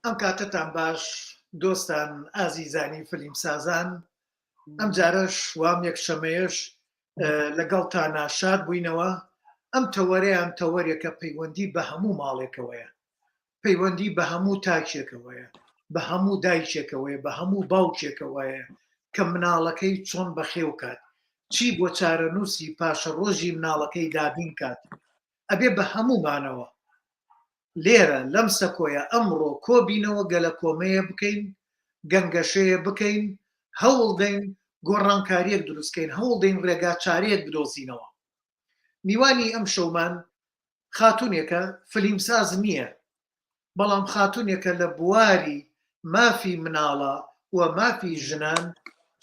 ئەم کاتتان باش دۆستان ئازیزانی فلیمسازان، ئەم جارەش وام یەکشەمەیەش لەگەڵتانە شاد بووینەوە. ئەم تەوەرێکە پەیوەندی بە هەموو ماڵێکەوەیە، پەیوەندی بە هەموو تاکێکەوەیە، بە هەموو دایکێکەوەیە، بە هەموو باوکێکەوەیە کە مناڵەکەی چۆن بەخێو کات، چی بۆ چارەنووسی پاشە ڕۆژی مناڵەکەی دابین کات، ئەبێ بە هەموومانەوە لێرە لەم سەکۆیە ئەمڕۆ کۆبینەوە گەلە کۆمەیە بکەین، گەنگەشەیە بکەین، هەوڵدەین گۆڕانکاریەک دروستکەین، هەوڵدەین ڕێگا چارەیەک بدۆزینەوە. میوانی ئەم شەومان خاتونێکە فلیمساز نییە، بەڵام خاتونێکە لە بواری مافی مناڵە و مافی ژنان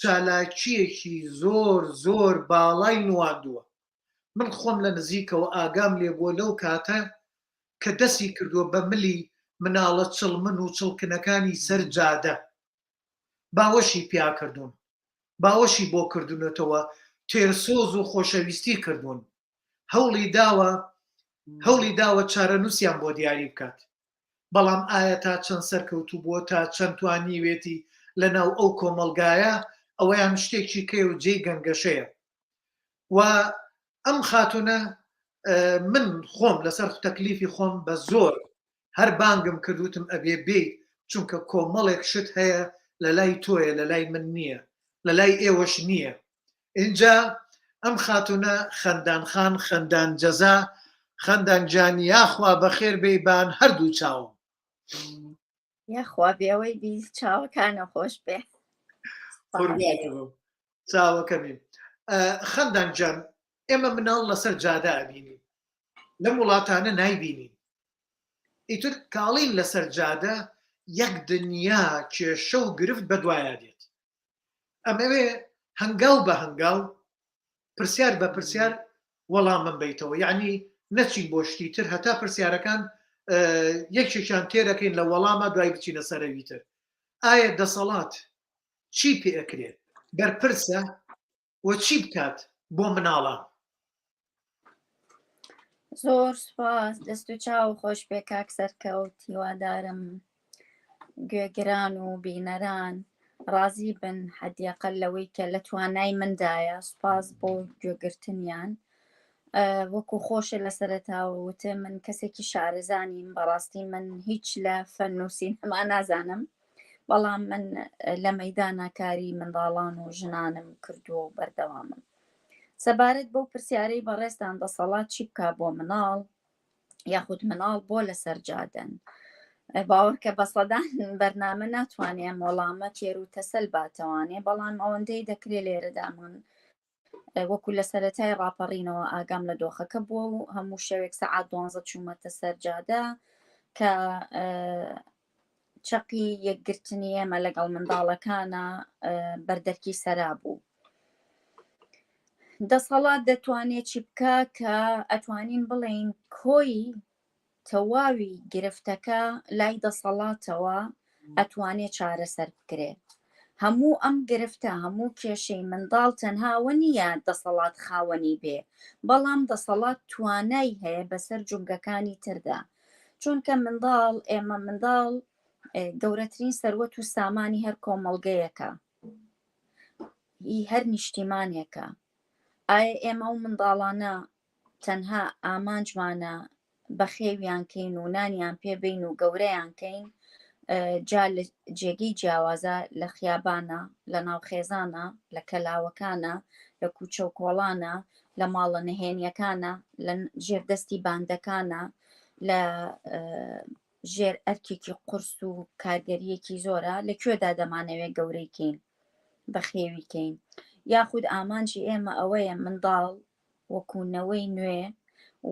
چالاکیەکی زۆر زۆر باڵای نواندووە. من خۆم لە نزیکەوە ئاگام لێبووە لەو کاتە کە دەستی کردووە بە ملی مناڵە چڵمن و چڵکنەکانی سەر جادە. باوەشی پیاکردوون، باوەشی بۆ کردوونەتەوە، تێرسۆز و خۆشەویستی کردوون، هەوڵی داوە چارەنووسیان بۆ دیاری بکات. بەڵام ئایا تا چەند سەرکەوتوو بووە، تا چەند توانیوێتی لەناو ئەو کۆمەلگایە، ئەوەیان شتێکی کێ و جێی گەنگەشەیە. و ئەم خاتونە من خۆم لەسەر تەکلیفی خۆم بە زۆر هەر بانگم کردوتم ئەبێ بێت، چونکە کۆمەڵێک شت هەیە لە لای تۆیە، لە لای من نییە، لە لای ئێوەش نییە. اینجا ئەم خاتونە خەندانخان، خەندان جەزا، خەندان جانی یاخوا بەخێر بێبان هەردوو چاوم یاخوا بێەوەی بی چاوەکانە خۆش بێ چاوەکەمین. خەندان جان، ئێمە مناڵ لەسەر جادا ئەبینین، لەم وڵاتانە نایبینین. ئیتر کاڵین لەسەر جادە یەک دنیا کێشە و گرفت بە دوایە دێت. ئەمەوێ هەنگاو بە هەنگاو، پرسیار بە پرسیار وەڵام من بیتەوە، یعنی نەچین بۆ شتی تر، هەتا پرسیارەکان یەکێکیان تێرەکەین لە وەڵامە دوای بچینە سەرەویتر. ئایا دەسەڵات چی پێ ئەکرێت؟ بەرپرسە و چی بکات بۆ مناڵان؟ زۆر سوپاس، دەست و چاو خۆش بێ کاک سەرکەوت. هیوادارم گوێگران و بینەران ڕازی بن حەدیەقەل لەوەی کە لە توانای مندایە. سوپاس بۆ گوێگرتنیان. وەکو خۆشە لە سەرەتاوتە من کەسێکی شارەزانیم، بەڕاستی من هیچ لە فەن و سینەما نازانم، بەڵام من لە مەیدانە کاری منداڵان و ژنانم کردووە و بەردەوامم. سەبارەت بەو پرسیارەی بەڕێستان دەسەڵات چی بکا بۆ مناڵ یاخود مناڵ بۆ لەسەر جادەن، باوەڕکە بە سەدان بەرنامە ناتوانێم وەڵامە تێر و تەسەل باتەوانێ، بەڵام ئەوەندەی دەکرێت لێرەدا من وەکو لە سەرەتای ڕاپەڕینەوە ئاگام لە دۆخەکە بووە و هەموو شەوێک سەعات 12 چوومەتە سەر جادە کە چەقی یەکگرتنی ئێمە لەگەڵ منداڵەکانە بەردەرکی سەرا بوو. دەسەڵات دەتوانێت چی بکە کە ئەتوانین بڵێین کۆی تەواوی گرفتەکە لای دەسەڵاتەوە ئەتوانێت چارەسەر بکرێت. هەموو ئەم گرفتە، هەموو کێشەی منداڵ تەنهاوە نییە دەسەڵات خاوەنی بێ، بەڵام دەسەڵات توانای هەیە بەسەر جومگەکانی تردا. چونکە منداڵ، ئێمە منداڵ گەورەترین سەروەت و سامانی هەر کۆمەڵگەیەکە، هەر نیشتیمانێکە. ئایا ئێمە و منداڵانە تەنها ئامانجمانە بەخێویان کەین و نانیان پێبین و گەورەیان کەین، جا لە جێگەی جیاوازە، لە خیابانە، لە ناوخێزانە، لە کەلاوەکانە، لە کوچە و کۆڵانە، لە ماڵە نهێنیەکانە، لە ژێردەستی باندەکانە، لە ژێر ئەرکێکی قورس و کارگەریەکی زۆرە، لەکوێدا دەمانەوێت گەورەی کەین، بەخێوی کەین. یاخود ئامانجی ئێمە ئەوەیە منداڵ وەکوونەوەی نوێ،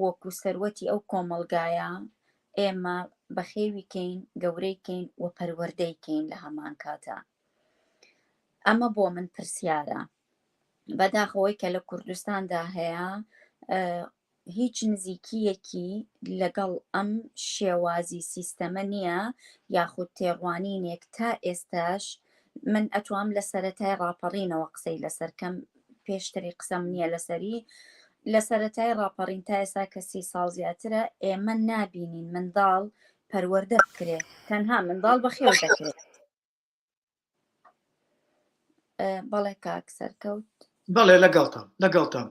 وەکو سەروەتی ئەو کۆمەلگایە ئێمە بەخێوی کەین، گەورەی کەین و پەروەردەی کەین لە هەمان کاتە. ئەمە بۆ من پرسیارە. بەداخەوەی کە لە کوردستاندا هەیە، هیچ نزیکیەکی لەگەڵ ئەم شێوازی سیستەمە نییە یاخود تێڕوانینێک تا ئێستاش. من ئەتوام لە سەرەتای ڕاپەڕینەوە قسەی لەسەرکەم، پێشتری قسەم نییە لەسەری. لە سەرەتای ڕاپەڕین تا ئێستا کە 30 ساڵ زیاترە ئێمە نابینین منداڵ پەروەردە بکرێت تەنها منداڵ بەخێو دەکرێت. بەڵێ کاک سەرکەوت بەڵێ لەگەڵتان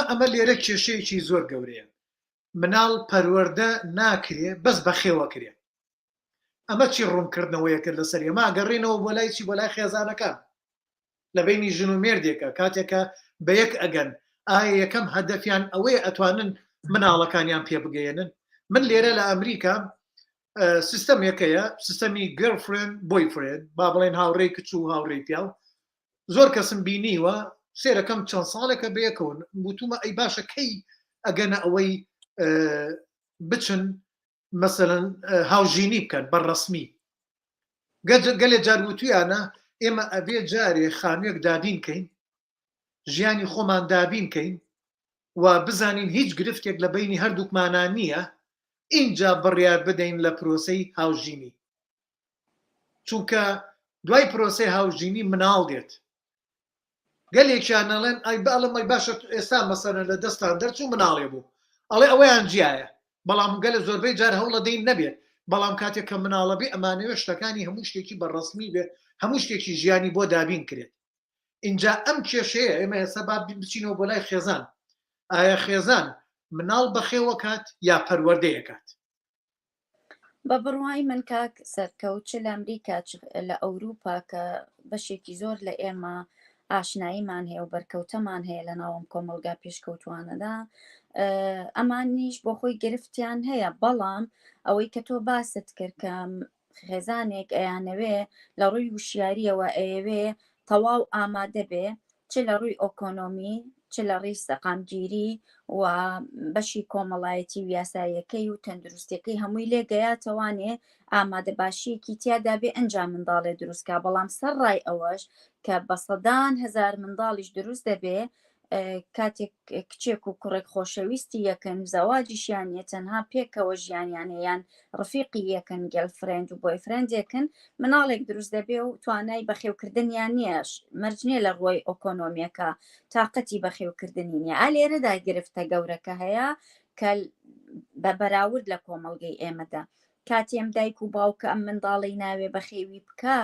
ئەمە لێرە کێشەیەکی زۆر گەورەیە. مناڵ پەروەردە ناکرێ بەس بەخێوە کرێ. ئەمە چی ڕوونکردنەوەیەکە لەسەر ئێمە گەڕێنەوە بۆ لای چی بۆ لای خێزانەکان لە بینی ژن و مێردێکە کاتێکە بە یەک ئەگەن ئایا یەکەم هەدەفیان ئەوەیە ئەتوانن مناڵەکانیان پێ بگەێنن. من لێرە لە ئەمریکا سیستەمێکەیە سیستەمی گرلفرێند بۆیفرێند با بڵێن هاوڕێی کچ و هاوڕێی پیاو زۆر کەسم بینیوە سێرەکەم چەند ساڵێکە بەیەکەون وتومە ئەی باشە کەی ئەگەنە ئەوەی بچن مثلەن هاوژینی بکەن بەڕەسمی گەلێ جاروتویانە ئێمە ئەبێ جارێ خانوویەک دابین کەین ژیانی خۆمان دابین کەین و بزانین هیچ گرفتێک لە بینی هەردووکمانان نییە اینجا بڕیار بدەین لە پرۆسەی هاوژینی چونکە دوای پرۆسەی هاوژینی مناڵ دێت گەلێکیانەڵێن ئەی باڵم ئەی باشە ئێستا مەسەرە لە دەستان دەرچوو مناڵێ بوو ئەڵێ ئەوەیان جیایە بەڵام گەلە زۆربەی جار هەوڵە دەین نەبێت بەڵام کاتێک کە مناڵە بێ ئەمانەوە شتەکانی هەموو شتێکی بەڕەسمی بێ هەموو شتێکی ژیانی بۆ دابین کرێت. اینجا ئەم کێشەیە ئێمە ئێستا با بچینەوە بۆ لای خێزان ئایا خێزان مناڵ بەخێوە کات یا پەروەردەیە کات. بە بڕوای من کاک سەرکەوت چ لە ئەمریکا لە ئەوروپا کە بەشێکی زۆر لە ئێمە ئاشناییمان هەیە و بەرکەوتەمان هەیە لە ناوم کۆمەلگا پێشکەوتوانەدا ئەمانیش بۆ خۆی گرفتیان هەیە بەڵام ئەوەی کە تۆ باست کرد کە خێزانێک ئەیانەوێ لە ڕووی وشیاریەوە ئەیەوێ تەواو ئامادە بێ چ لە ڕووی ئۆکۆنۆمی چ لە ڕێی سەقامگیری و بەشی کۆمەڵایەتی و یاساییەکەی و تەندروستەکەی هەمووی لێگەیاتەوانێ ئامادە باشیەکی تیادا بێ ئەنجام منداڵێ دروستکە بەڵام سەر ڕای ئەوەش کە بە سەدان هزار منداڵیش دروست دەبێ کاتێک کچێک و کوڕێک خۆشەویستی یەکەن زەواجیشیانە تەنها پێکەوە ژیانیان هەیەیان ڕفیقی یەکەن گەلفرێند و بۆیفرێندێکن مناڵێک دروست دەبێ و توانای بەخێوکردنیان نییەش مەرجنیە لە ڕۆی ئۆکۆنۆمیەکە تااقەتی بەخێوکردنی نیە ئالێرەدا گرفتە گەورەکە هەیە کە بە بەراورد لە کۆمەڵگەی ئێمەدا کاتێم دایک و باوکە ئەم منداڵی ناوێ بەخێوی بکە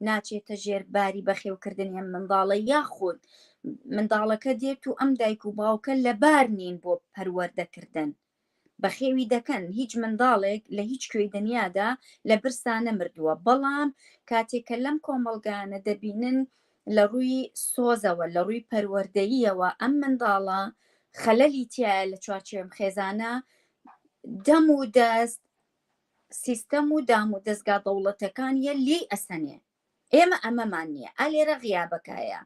ناچێتە ژێرباری بەخێوکردنی ئەم منداڵە یاخود منداڵەکە دێت و ئەم دایک و باوکە لەبار نین بۆ پەروەردەکردن بەخێوی دەکەن هیچ منداڵێک لە هیچ کوێی دنیادا لە برسانە مردووە بەڵام کاتێکە لەم کۆمەلگانە دەبینن لە ڕووی سۆزەوە لە ڕووی پەروەردەییەوە ئەم منداڵە خەلەلی تایە لە چوارچێوەم خێزانە دەم و دەست سیستەم و دام و دەستگا دەوڵەتەکانیە لێی ئەسەنێ ئێمە ئەمەمان نییە ئالێرە غیابەکایە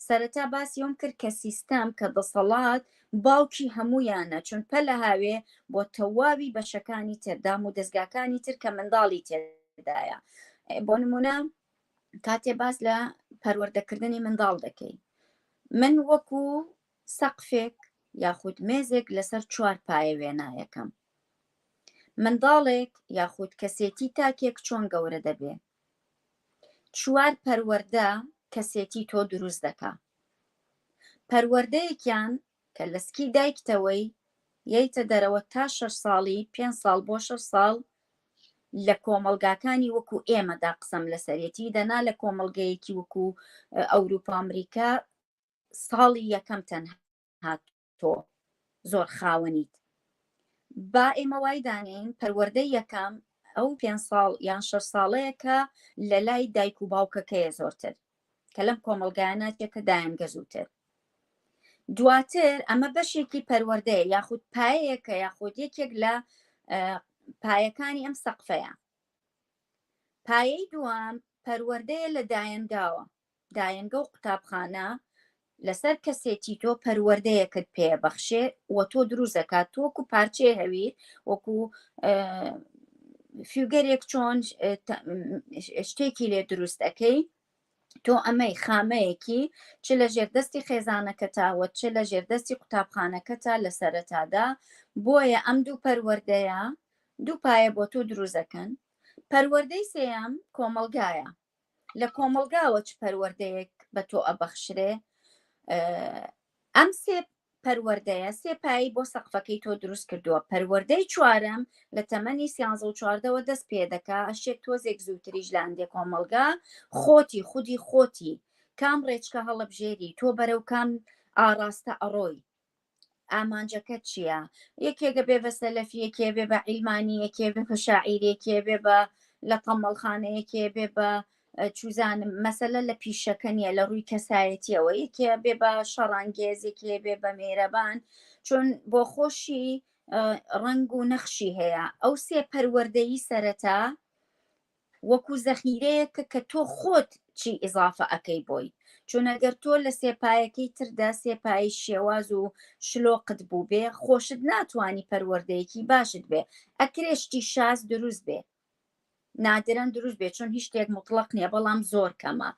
سەرەتا باسیۆم کرد کە سیستەم کە دەسەڵات باوکی هەمویانە چون پە لە هاوێ بۆ تەواوی بەشەکانی تردام و دەستگاکانی تر کە منداڵی تێدایە بۆ نمونە کاتێ باس لە پەروەردەکردنی منداڵ دەکەی من وەکو سەقفێک یاخود مێزێک لەسەر چوار پایە وێنایەکەم منداڵێک یاخود کەسێتی تاکێک چۆن گەورە دەبێ چوار پەروەردە کەسێتی تۆ دروست دەکا پەروەردەیەکیان کە لەسکی دایکتەوەی یەیتە دەرەوە تا 6 ساڵی 5 ساڵ بۆ 6 ساڵ لە کۆمەلگاکانی وەکو ئێمەدا قسەم لەسەرەتی دەنا لە کۆمەلگەیەکی وەکو ئەوروپا ئەمریکا ساڵی یەکەم تەنها تۆ زۆر خاوەنیت با ئێمە وای دانین پەروەردەی یەکەم ئەو 5 ساڵ یان 6 ساڵەیەکە لە لای دایک و باوکەکەیە زۆرتر کە لەم کۆمەلگایانە تێکە دایانگە زووتر دواتر ئەمە بەشێکی پەروەردەیە یاخود پایەیەکە یاخود یەکێک لە پایەکانی ئەم سەقفەیە پایەی دووەم پەروەردەیە لە دایەنگاوە دایەنگە و قوتابخانە لەسەر کەسێتی تۆ پەروەردەیەکت پێبەخشێ و تۆ دروست دەکات تۆ وەکو پارچەیە هەوی وەکو فیوگەرێک چۆن شتێکی لێ دروست ئەەکەی تۆ ئەمەی خامەیەکی چ لە ژێردەستی خێزانەکە تاوە چ لە ژێردەستی قوتابخانەکە تا لە سەرەتادا بۆیە ئەم دوو پەروەردەیە دوو پایە بۆ تۆ دروستەکەن پەروەردەی سێیەم کۆمەلگایە لە کۆمەلگاوە چ پەروەردەیەک بە تۆ ئەبەخشرێ ئەم سێ پەروەردەیە 3 پایی بۆ سەقفەکەی تۆ دروست کردووە. پەروەردەی چوارەم لە تەمەنی 13 و 14ەوە دەست پێ دەکا ئەشێت تۆزێک زووتریش لە هەندێک کۆمەلگا خۆتی خودی خۆتی کام ڕێچکە هەڵەبژێری تۆ بەرەو کام ئاراستە ئەڕۆی ئامانجەکە چییە؟ یەکێکە بێ بە سەلەفی، یەکێ بێ بە عیلمانی، یەکێ بێ بە شاعیری، یەکێ بێ بە لە تەمەڵخانە، یەکێ بێ بە چوزانم مەسەلە لە پیشەکە نیە لە ڕووی کەسایەتیەوە، یەکێ بێ بە شەڕانگێز، یەکێ بێ بە مێرەبان، چۆن بۆ خۆشی ڕنگ و نەخشی هەیە. ئەو 3 پەروەردەیی سەرەتا وەکو زەخیرەیەکە کە تۆ خۆت چی ئیزافە ئەەکەی بۆی، چون ئەگەر تۆ لە 3 پایەکەی تردا 3 پایی شێواز و شلۆقت بوو بێ خۆشت ناتوانانی پەروەردەیەکی باشت بێ، ئەکرێشتی شاز دروست بێ، نادرەن دروست بێت چون هیچ شتێک مطلق نییە بەڵام زۆر کەمە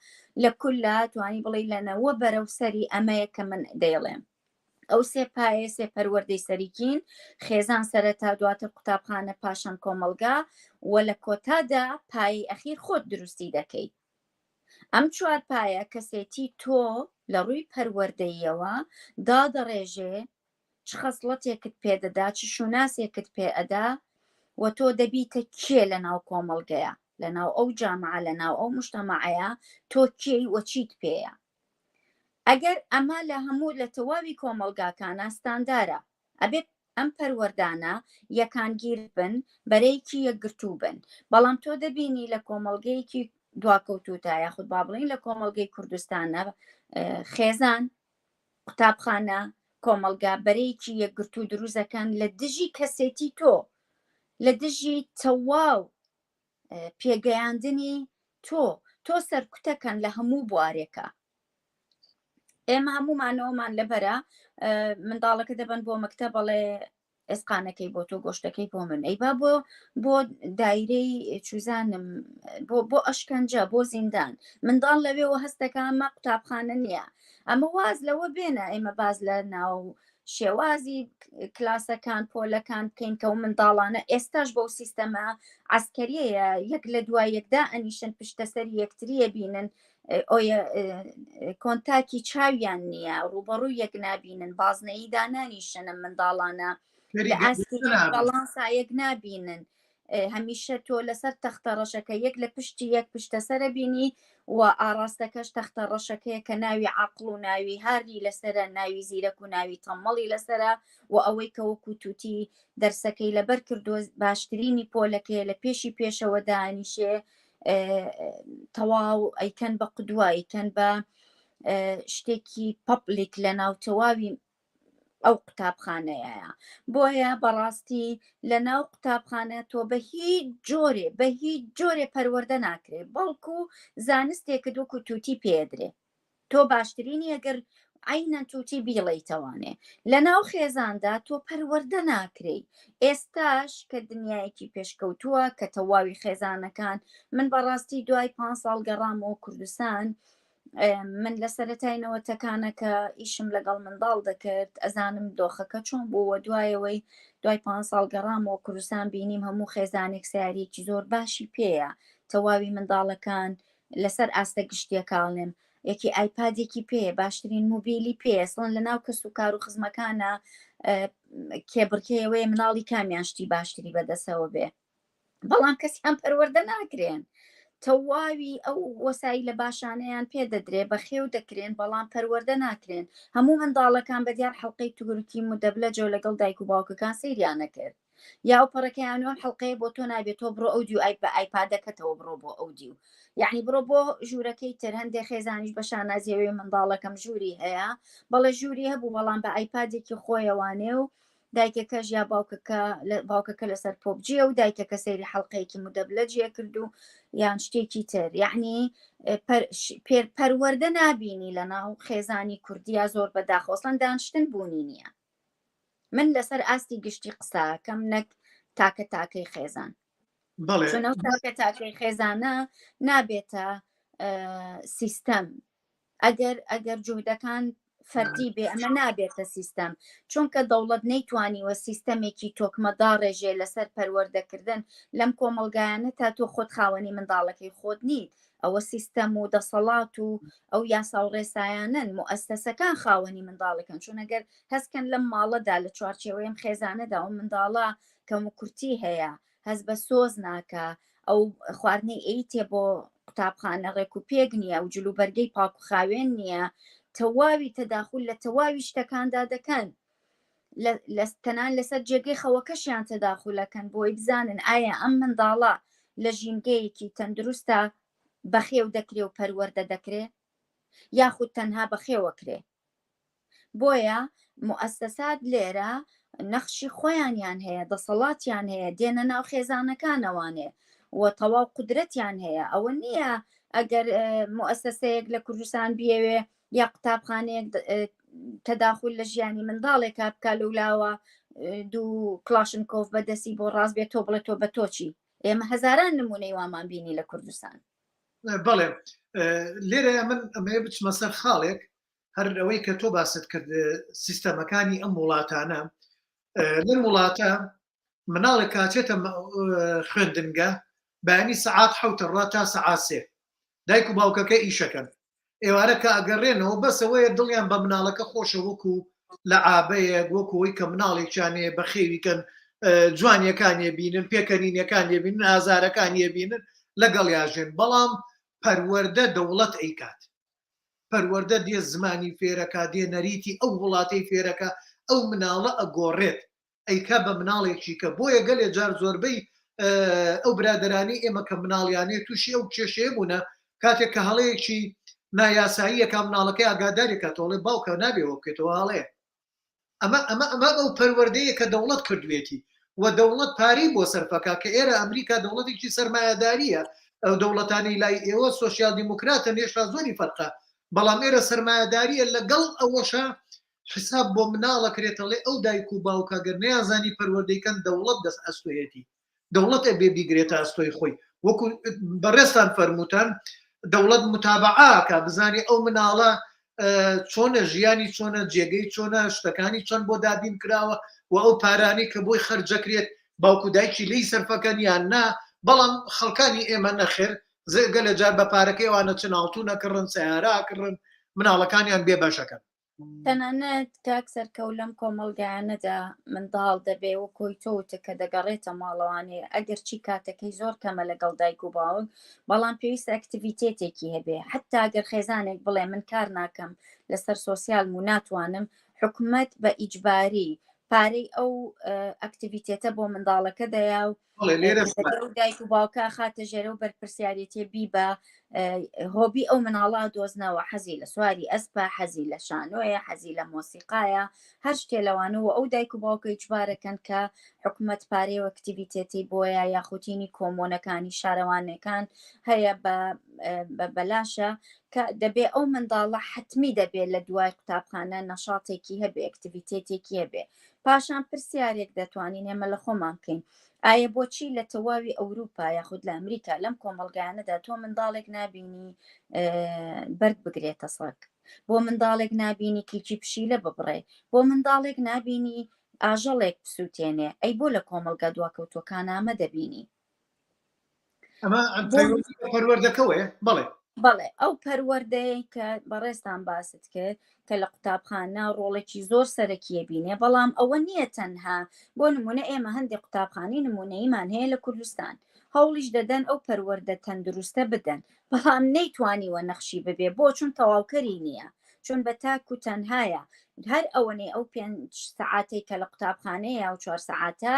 لە کوللا توانی بڵێ لەنەوە بەرەو سەری ئەمەیە کە من دەیڵێم. ئەو 3 پایە 3 پەروەردەی سەریکین خێزان سەرەتا دواتر قوتابخانە پاشان کۆمەلگا و لە کۆتادا پایی ئەخیر خۆت دروستی دەکەی. ئەم 4 پایە کەسێتی تۆ لە ڕووی پەروەردەییەوە دادەڕێژێ چ خەسڵەتێکت پێدەدا چ شوناسێکت پێ ئەدا و تۆ دەبیتە کێ لە ناو کۆمەلگەیە لە ناو ئەو جامعە لە ناو ئەو مشتەمەعەیە تۆ کێی وە چیت پێیە. ئەگەر ئەمە لە هەموو لە تەواوی کۆمەلگاکانە ستاندارە ئەبێت ئەم پەروەردانە یەکانگیر بن بەرەیەکی یەکگرتوو بن، بەڵام تۆ دەبینی لە کۆمەلگەیەکی دواکەوتوتە یاخود با بڵین لە کۆمەلگەی کوردستانە خێزان قوتابخانە کۆمەلگا بەرەیەکی یەکگرتوو دروستەکەن لە دژی کەسێتی تۆ لە دژی تەواو پێگەیاندنی تۆ سەرکوتەکەن لە هەموو بوارێکە. ئێمە هەمومانەوەمان لەبەرە منداڵەکە دەبن بۆ مەکتە بەڵێ ئێسقانەکەی بۆ تۆ گۆشتەکەی بۆ من ئەیبا بۆ دایرەی چوزانم بۆ ئەشکەنجە بۆ زیندان منداڵ لەوێەوە هەستەکە ئەمە قوتابخانە نییە. ئەمە واز لەوە بێنە ئێمە باز لە ناو شێوازی کلاسەکان پۆلەکان بکەین کە و منداڵانە ئێستاش بەو سیستەمە عسکەریەیە یەک لە دوای یەکدا ئەنیشن پشتەسەری یەکتریە بینن کۆنتاکی چاویان نییە ڕوبەڕوو یەک نابینن بازنەیی دانانیشنە منداڵانە لە ئاسکری بەڵانسا یەک نابینن هەمیشە تۆ لەسەر تەختە ڕەشەکە یەک لە پشتی یەک پشتەسەرە بینی و ئاراستەکەش تەختە ڕەشەکەیە کە ناوی عەقڵ و ناوی هاری لەسرە ناوی زیرەک و ناوی تەمەڵی لەسرە و ئەوەی کە وەکو تووتی دەرسەکەی لەبەر کردو باشترینی پۆلەکەیە لە پێشی پێشەوە دانیشێ تەواو ئەیکەن بە قودوە ئەیکەن بە شتێکی پەبلیک لە ناو تەواوی ئەو قوتابخانەیە. بۆیە بەڕاستی لە ناو قوتابخانە تۆ بە هیچ جۆرێ پەروەردە ناکرێت بەڵکو زانستێکت وەکو تووتی پێدرێ تۆ باشترینی ئەگەر عینەن تووتی بیڵیتەوانێ لە ناو خێزاندا تۆ پەروەردە ناکرێ. ئێستاش کە دنیایەکی پێشکەوتووە کە تەواوی خێزانەکان من بەڕاستی دوای 5 ساڵ گەڕامەوە کوردستان من لە سەرەتاینەوەتەکانە کە ئیشم لەگەڵ منداڵ دەکرد ئەزانم دۆخەکە چۆن بووە دوایەوەی دوای 5 ساڵ گەڕامەوە کوردستان بینیم هەموو خێزانێک سیارێکی زۆر باشی پێیە تەواوی منداڵەکان لەسەر ئاستە گشتیەکاڵێم یەکی ئایپادێکی پێ باشترین موبیلی پێسڵن لە ناو کەس و کار و خزمەکانە کێبڕکەیەوەی مناڵی کامیان شتی باشتری بەدەسەوە بێ بەڵام کەسیان پەروەردە ناکرێن تەواوی ئەو وەسایی لە باشانەیان پێدەدرێ بە خێو دەکرێن بەڵام پەروەردە ناکرێن. هەموو منداڵەکان بە دیار حەڵقەی توگرکی مدەبلەجە و لەگەڵ دایک و باوکەکان سەیریان نەکرد یا ئەو پەڕەکەیانوان حەڵقەیە بۆ تۆ نابێت تۆ بڕۆ ئەو دیو بە ئایپادەکەتەوە بڕۆ بۆ ئەو دیو یعنی بڕۆ بۆ ژوورەکەی تر هەندێک خێزانیش بە شانازیەوەی منداڵەکەم ژووری هەیە بەڵێ ژووری هەبوو بەڵام بە ئایپادێکی خۆیەوانێ و دایکەکەش یا باوکەکە لەسەر پۆبجیە و دایکەکە سەیری حەڵقەیەکی مدەبلەجیە کرد و یان شتێکی تر یعنی پەروەردە نابینی لە ناو خێزانی کوردیا زۆر بەداخۆسڵەن دانشتن بوونی نییە. من لەسەر ئاستی گشتی قساکەم نەک تاکە تاکەی خێزان تاکە تاکەی خێزانە نابێتە سیستەم ئەگەر جوودەکان فەردی بێ ئەمە نابێتە سیستەم چونکە دەوڵەت نەیتوانیوە سیستەمێکی تۆکمەداڕێژێ لەسەر پەروەردەکردن لەم کۆمەلگایانە تا تۆ خۆت خاوەنی منداڵەکەی خۆت نیت ئەوە سیستەم و دەسەڵات و ئەو یاسا و ڕێسایانن موەسسەسەکان خاوەنی منداڵەکەن چون ئەگەر هەستکەن لەم ماڵەدا لە چوارچێوەیەم خێزانەدا ئەو منداڵە کەم و کورتی هەیە هەست بە سۆز ناکە ئەو خواردنەی ئەیتێ بۆ قوتابخانە ڕێک و پێک نییە و جلوبەرگەی پاک و خاوێن نییە تەواوی تەداخل لە تەواوی شتەکاندا دەکەن تەنان لەسەر جێگەی خەوەکەشیان تەداخلەکەن بۆی بزانن ئایا ئەم منداڵە لە ژینگەیەکی تەندروستە بەخێو دەکرێ و پەروەردە دەکرێ یاخود تەنها بەخێوەکرێ بۆیە موەسسەسات لێرە نەخشی خۆیانیان هەیە دەسەڵاتیان هەیە دێنە ناو خێزانەکانەوانێ و تەواو قودرەتیان هەیە ئەوە نییە ئەگەر موەسسەسەیەک لە کوردستان بێوێ یا قوتابخانەیەک تەداخل لە ژیانی منداڵێکا بکە لەولاوە دوو کلاشنکۆف بەدەستی بۆ ڕاست بێت تۆ بڵێت تۆ بە تۆچی ئێمە هەزاران نمونەی وامان بینی لە کوردستان بەڵێ لێرە من ئەمەیە بچمە سەر خاڵێک هەر ئەوەی کە تۆ باست کرد سیستەمەکانی ئەم وڵاتانە لەم وڵاتە مناڵێک کاچێتە خوێندنگە بەیانی سەعات حوتە ڕوا تا سەعات سێ دایک و باوکەکە ئیشەکەن ئێوارە کە ئەگەڕێنەوە بەسەوەیە دڵیان بە مناڵەکە خۆشە وەکو لە ئابەیەک وەکوەوەی کە مناڵێکیانەیە بە خێویکەن جوانیەکانیە بینن پێکەنینەکانیە بینن ئازارەکانیە بینن لەگەڵ یاژێن بەڵام پەروەردە دەوڵەت ئەیکات پەروەردە دێ زمانی فێرەکە دێ نەریتی ئەو وڵاتی فێرەکە ئەو مناڵە ئەگۆڕێت ئەیکا بە مناڵێکی کە بۆیە گەلێ جار زۆربەی ئەو برادرانی ئێمە کە مناڵیانێ تووشی ئەو کێشەیە بوونە کاتێک کە هەڵەیەکی نایاساییەکە مناڵەکەی ئاگادارێکە تۆڵێ باوکە نابێەوە بکەێتەوە هەڵەیە ئەمە ئەو پەروەردەیە کە دەوڵەت کردوێتی و دەوڵەت پارەی بۆ سەرفەکە کە ئێرە ئەمریکا دەوڵەتێکی سەرمایهداریە ئەو دەوڵەتانی لای ئێوە سۆسیال دیموکراتە هێشتا زۆری فەرقە بەڵام ئێرە سەرمایهداریە لەگەڵ ئەوەشە حساب بۆ مناڵەکرێتەڵێ ئەو دایک و باوکەگەر نەیانزانی پەروەردەیکەن دەوڵەت دەست ئەستۆیەتی دەوڵەت ئەبێ بیگرێتە ئەستۆی خۆی وەکو بەڕێستان فەرمووتان دەوڵەت متابعاکە بزانێ ئەو مناڵە چۆنە ژیانی چۆنە جێگەی چۆنە شتەکانی چۆن بۆ دابین کراوە و ئەو پارانی کە بۆی خەرجەکرێت باوکو دایکی لی سەرفەکەنیان نا بەڵام خەڵکانی ئێمە نەخێر گە لە جار بە پارەکەیوانە چناڵتو نەکردن سیارەکردن مناڵەکانیان بێ بەشەکەن تەنانەت کاک سەرکەوت لەم کۆمەلگایانەدا منداڵ دەبێ و کۆی تۆوتە کە دەگەڕێتە ماڵەوانێ ئەگەر چی کاتەکەی زۆر کەمە لەگەڵ دایک و باوک بەڵام پێویستە ئەکتیڤیتێتێکی هەبێ حتا ئەگەر خێزانێک بڵێ من کار ناکەم لەسەر سۆسیال و ناتوانم حکومەت بە ئیجباری پارەی ئەو ئەکتیڤیتێتە بۆ منداڵەکە دەیا و دایک و باوکە خاتە ژێرە و بەرپرسیارەتێ بی بە هۆبی ئەو مناڵە دۆزنەوە حەزی لە سواری ئەسپە حەزی لە شانۆیە حەزی لە مۆسیقایە هەر شتێ لەوانەوە ئەو دایک و باوکە ئیجبارەکەن کە حکومەت پارەی و ئەکتیڤیتێتی بۆیە یاخوتینی کۆمۆنەکانی شارەوانەکان هەیە بە بەلاشە کە دەبێ ئەو منداڵە حتمی دەبێت لە دوای قوتابخانە نەشاتێکی هەبێ ئەکتیڤیتێتێکی هەبێ پاشان پرسیارێک دەتوانین ئێمە لە خۆمان بکەین ئایا بۆچی لە تەواوی ئەوروپا یاخود لە ئەمریکا لەم کۆمەلگایانەدا تۆ منداڵێک نابینی بەرگ بگرێتە سەگ بۆ منداڵێک نابینی کلکی پشیلە ببڕێ بۆ منداڵێک نابینی ئاژەڵێک بسووتێنێ ئەی بۆ لە کۆمەلگا دواکەوتوەکانامە دەبینی ئەمە پەروەردەکەوێ بڵێ بەڵێ ئەو پەروەردەیە کە بەڕێستان باست کرد کە لە قوتابخانە ڕۆڵێکی زۆر سەرەکیە بینێ بەڵام ئەوە نییە تەنها بۆ نمونە ئێمە هەندێک قوتابخانەی نمونەیمان هەیە لە کوردستان هەوڵیش دەدەن ئەو پەروەردە تەندروستە بدەن بەڵام نەیتوانیوە نەخشی ببێ بۆ چون تەواوکەری نییە چون بە تاک و تەنهایە هەر ئەوەنەی ئەو 5 سەعاتەی کە لە قوتابخانەیە و 4 سەعاتە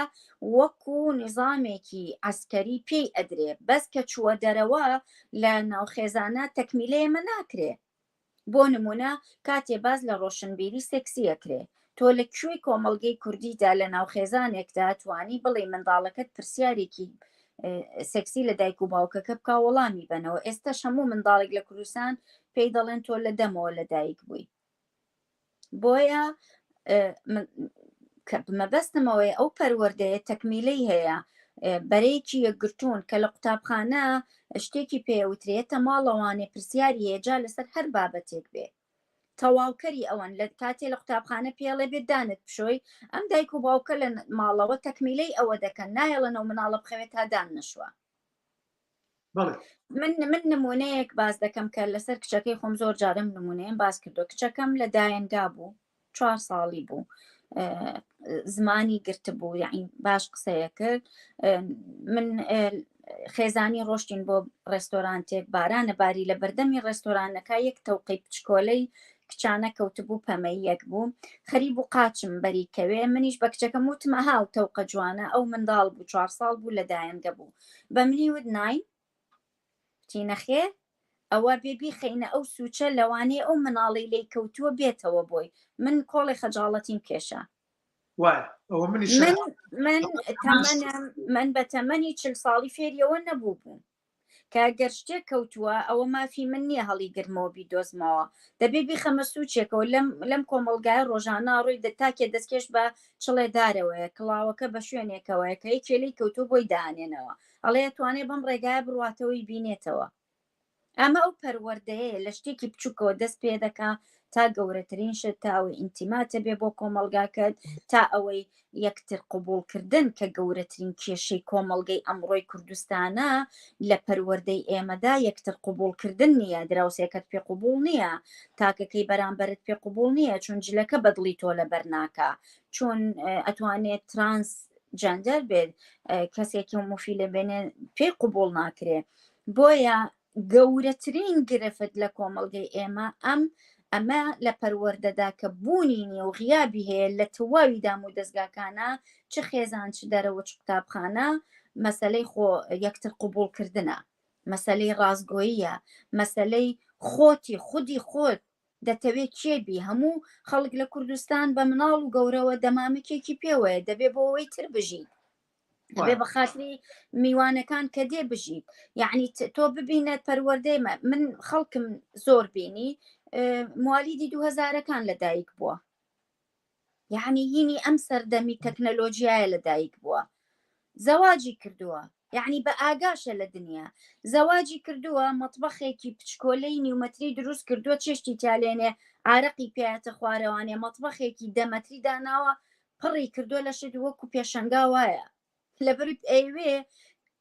وەکو نظامێکی عسکەری پێی ئەدرێ بەس کە چووە دەرەوە لە ناوخێزانە تەکمیلەیەمە ناکرێ بۆ نمونە کاتێ باز لە ڕۆشنبیری سێکسیەکرێ تۆ لە کوێی کۆمەلگەی کوردیدا لە ناوخێزانێکدا توانی بڵێ منداڵەکەت پرسیارێکی سێکسی لە دایک و باوکەکە بکە وەڵامی بنەوە ئێستا هەموو منداڵێک لە کوردستان پێی دەڵێن تۆ لە دەمەوە لە دایک بووی بۆیە مەبەستمەوەی ئەو پەروەردەیە تەکمیلەی هەیە بەرەیەکی یەکگرتوون کە لە قوتابخانە شتێکی پێوترێتە ماڵەوانێ پرسیاری هێجا لەسەر هەر بابەتێک بێ تەواوکەری ئەوەن لە کاتێ لە قوتابخانە پێڵێ بێدانت بشۆی ئەم دایک و باوکە لە ماڵەوە تەکمیلەی ئەوە دەکەن نایەڵەنەوە مناڵە بخەوێت تا دان نەشوە. من نمونەیەک باز دەکەم کە لەسەر کچەکەی خۆم زۆر جارم نمونەیەم باز کردو. کچەکەم لە دایەنگا بوو 4 ساڵی بوو، زمانی گرت بوو، یعنی باش قسەیە کرد. من خێزانی ڕۆشتین بۆ ڕێستۆرانتێک، بارانە باری لە بەردەمی ڕێستۆرانەکە یەک تەوقی پچکۆلەی کچانە کەوتبوو پەمەیەک بوو، خەریب و قاچم بەریکەوێ. منیش بە کچەکەم وتمە هاو تەوقە جوانە، ئەو منداڵ بوو 4 ساڵ بوو لە دایەنگە بوو، بە منی وت ناین تینەخێ ئەوە بێبی خەینە ئەو سوچە لەوانەیە ئەو مناڵی لی کەوتووە بێتەوە بۆی. من کۆڵی خەجاڵەتیم کێشە. من بە تەمەنی 40 ساڵی فێریەوە نەبوو بووم کە گەر شتێک کەوتووە ئەوە مافی من نییە هەڵی گرمەوە بیدۆزمەوە، دەبێ بیخەمە سوچێکەوە لەم کۆمەلگای ڕۆژانە ڕووی تاکێ دەستکێش بە چڵێدارەوەیە، کڵاوەکە بە شوێنێکەوەیە کە کێلەی کەوتو بۆی داهێنەوە، ئەڵێ توانێت بەم ڕێگایە بڕاتەوەی بینێتەوە. ئەمە ئەو پەروەردەیە لە شتێکی بچووکەوە دەست پێ دەکا تا گەورەترین شت تا ئەوەی ئینتیماتە بێ بۆ کۆمەلگاکەت، تا ئەوەی یەکتر قبولکردن کە گەورەترین کێشەی کۆمەلگەی ئەمڕۆی کوردستانە لە پەروەردەی ئێمەدا یەکتر قبولکردن نییە. دراوسێکت پێ قبول نییە، تاکەکەی بەرامبەرت پێ قبول نییە، چون جلەکە بەدڵی تۆ لە بەرناکە، چون ئەتوانێت ترانس جەندەر بێت کەسێکی مفی لە بێنێ پێی قبول ناکرێ. بۆیە گەورەترین گرفت لە کۆمەلگەی ئێمە ئەمە لە پەروەردەدا کە بوونی نیە و غیابی هەیە لە تەواوی دام و دەستگاکانە، چ خێزان چ دەرەوە چ قوتابخانە، مەسەلەی خۆ یەکتر قبولکردنە، مەسەلەی ڕازگۆییە، مەسەلەی خۆتی خودی خۆت دەتەوێت کێبی. هەموو خەڵک لە کوردستان بە مناڵ و گەورەوە دەمامکێکی پێوەیە، دەبێ بۆ ئەوەی تر بژیت، دەبێ بە خاتری میوانەکان کە دێ بژیت. یعنی تۆ ببینێت پەروەردەی من خەڵکم زۆر بینی موالیدی 2000ەکان لە دایک بووە، یعنی هینی ئەم سەردەمی تەکنەلۆژیایە لە دایک بووە، زەواجی کردووە، یعنی بە ئاگاشە لە دنیا زەواجی کردووە، مەطبەخێکی پچکۆلەی نیومەتری دروست کردووە، چێشتی تالێنێ ئارەقی پێیاتە خوارەوانێ، مەطبەخێکی دەمەتری داناوە پڕی کردووە لە شت وەکو پێشەنگا وایە لەبەر ئەیوێ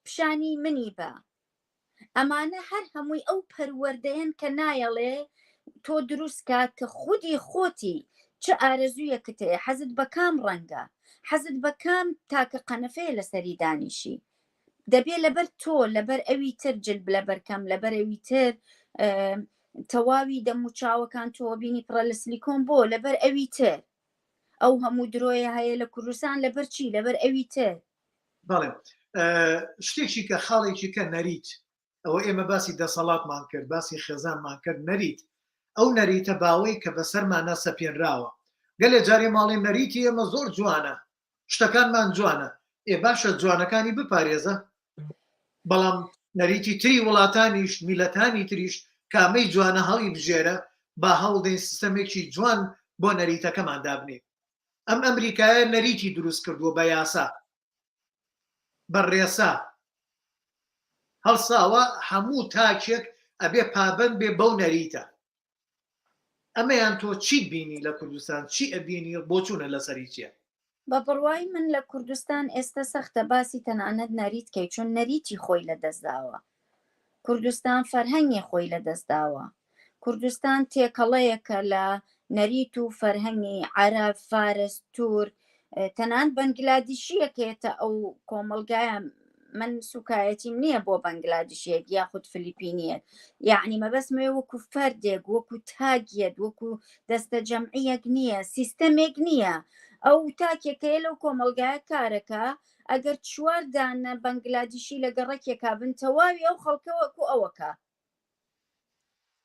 پیشانی منی بە. ئەمانە هەر هەمووی ئەو پەروەردەیەن کە نایەڵێ تۆ دروستکە کە خودی خۆتی چ ئارەزوویەکت هەیە، حەزت بە کام ڕەنگە، حەزت بە کام تاکە قەنەفەیە لەسەری دانیشی، دەبێ لەبەر تۆ لەبەر ئەوی تر جلب لەبەرکەم لەبەر ئەوی تر تەواوی دەموچاوەکان تۆ بینی پڕە لە سلیکۆن بۆ لەبەر ئەوی تر ئەو هەموو درۆیە هەیە لە کوردستان لەبەر چی لەبەر ئەوی تر. بەڵێ شتێکی کە خاڵێکی کە نەریت ئەوە ئێمە باسی دەسەڵاتمان کرد، باسی خێزانمان کرد، نەریت ئەو نەریتە باوەی کە بەسەرمانە سەپێنراوە. گەلێ جارێ ماڵێ نەریتی ئێمە زۆر جوانە، شتەکانمان جوانە، باشە جوانەکانی بپارێزە، بەڵام نەریتی تری وڵاتانیش میلەتانی تریش کامەی جوانە هەڵی بژێرە با هەڵدەین سیستەمێکی جوان بۆ نەریتەکەمان دابنێ. ئەم ئەمریکایە نەریتی دروست کردووە بە یاسا بەڕێسا هەڵساوە هەموو تاکێک ئەبێ پابند بێ بەو نەریتە. ئەمەیان تۆ چیت بینی لە کوردستان، چی ئەبینی بۆ چوونە لەسەری چیە؟ بە بڕوای من لە کوردستان ئێستا سەختە باسی تەنانەت نەریتکەی، چون نەریتی خۆی لەدەستداوە، کوردستان فەرهەنگی خۆی لەدەستداوە، کوردستان تێکەڵەیەکە لە نەریت و فەرهەنگی عەرەب، فارس، تورک، تەنان بەنگلادیشیەکێتە ئەو کۆمەلگایە. من سوکایەتیم نییە بۆ بەنگلادیشیەک یاخود فلیپینیەک، یعنی مەبەستمێ وەکو فەردێک وەکو تاگیەت وەکو دەستە جەمعیەک نییە، سیستەمێک نییە. ئەو تاکێکەیە لەو کۆمەلگایە کارەکە، ئەگەر 4 دانە بەنگلادیشی لە گەڕەکێکا بن تەواوی ئەو خەڵکە وەکو ئەوەکە،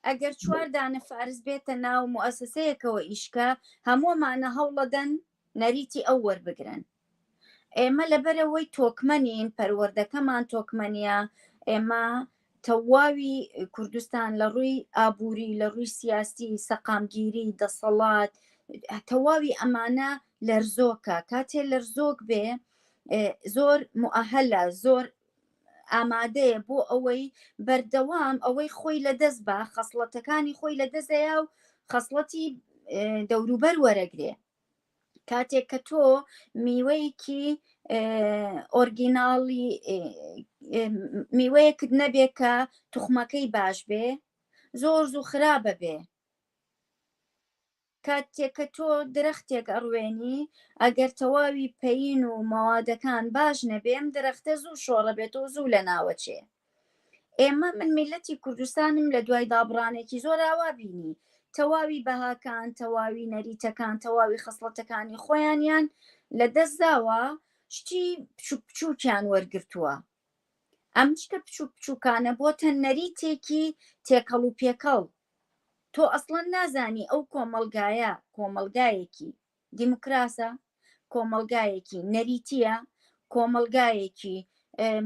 ئەگەر 4 دانە فارس بێتە ناو موئەسسەیەکەوە ئیشکە هەموومانە هەوڵەدەن نەریتی ئەو وەربگرن. ئێمە لەبەرەوەی تۆکمەنین، پەروەردەکەمان تۆکمەنیە، ئێمە تەواوی کوردستان لە ڕووی ئابووری، لە ڕووی سیاسی، سەقامگیری، دەسەڵات، تەواوی ئەمانە لەرزۆکە. کاتێ لەرزۆک بێ زۆر موئەهەلە، زۆر ئامادەیە بۆ ئەوەی بەردەوام ئەوەی خۆی لەدەست بە، خەسڵەتەکانی خۆی لەدەستەیە و خەسڵەتی دەوروبەر وەرەگرێ. کاتێک کە تۆ میوەیەکی ئۆرگیناڵی میوەیەکت نەبێ کە توخمەکەی باش بێ، زۆر زوو خراپە بێ. کاتێک کە تۆ درەختێک ئەڕوێنی، ئەگەر تەواوی پەین و مەوادەکان باش نەبێم درەختە زوو شۆڕە بێت و زوو لە ناوەچێ. ئێمە من میلەتی کوردستانم لە دوای دابڕانێکی زۆر ئاوا بینی، تەواوی بەهاکان، تەواوی نەریتەکان، تەواوی خەسڵەتەکانی خۆیانیان لە دەستداوە، شتی بچووکیان وەرگرتووە. ئەم شتە بچوو بچووکانە بۆتە نەریتێکی تێکەڵ و پێکەڵ. تۆ ئەسڵەن نازانی ئەو کۆمەلگایە کۆمەلگایەکی دیموکراسە، کۆمەلگایەکی نەریتیە، کۆمەلگایەکی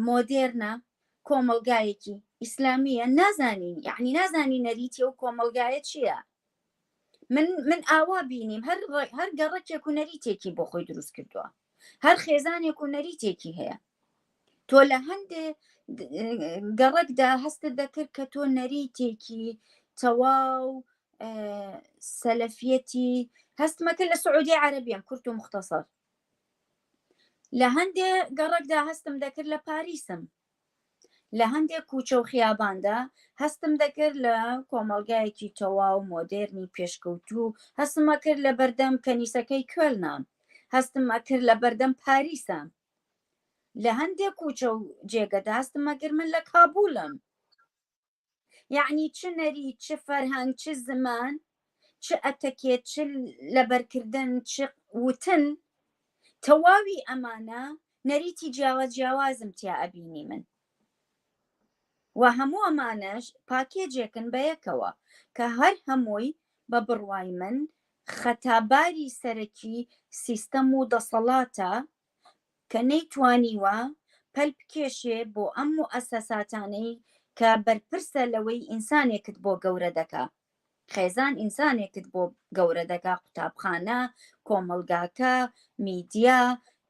مۆدێرنە، کۆمەلگایەکی ئیسلامیە، نازانین، یعنی نازانی نەریتی ئەو کۆمەلگایە چییە. من ئاوا بینیم هەر گەڕەکێک و نەریتێکی بۆ خۆی دروست کردووە، هەر خێزانێک و نەریتێکی هەیە. تۆ لە هەندێک گەڕەکدا هەستت دەکرد کە تۆ نەریتێکی تەواو سەلەفیەتی هەستمەکە لە سعودی عەرەبیەم کورت و مختصر. لە هەندێک گەڕەکدا هەستم دەکرد لە پاریسم، لە هەندێک کوچە و خیاباندا هەستم دەکرد لە کۆمەلگایەکی تەواو مۆدێرنی پێشکەوتوو، هەستمە کرد لە بەردەم کەنیسەکەی کوێلنام، هەستمە کرد لە بەردەم پاریسام، لە هەندێک کوچە و جێگەدا هەستمە کرد من لە کابولم. یعنی چ نەریت، چ فەرهەنگ، چ زمان، چ ئەتەکێت، چ لەبەرکردن، چ وتن، تەواوی ئەمانە نەریتی جیاوازم تیا ئەبینی من. و هەموو ئەمانەش پاکێجێکن بە یەکەوە کە هەر هەمووی بە بڕوای من خەتاباری سەرەکی سیستەم و دەسەڵاتە کە نەیتوانیوە پەل بکێشێ بۆ ئەم موئەسەساتانەی کە بەرپرسە لەوەی ئینسانێکت بۆ گەورە دەکا. خێزان ئینسانێکت بۆ گەورە دەکا، قوتابخانە، کۆمەلگاکە، میدیا،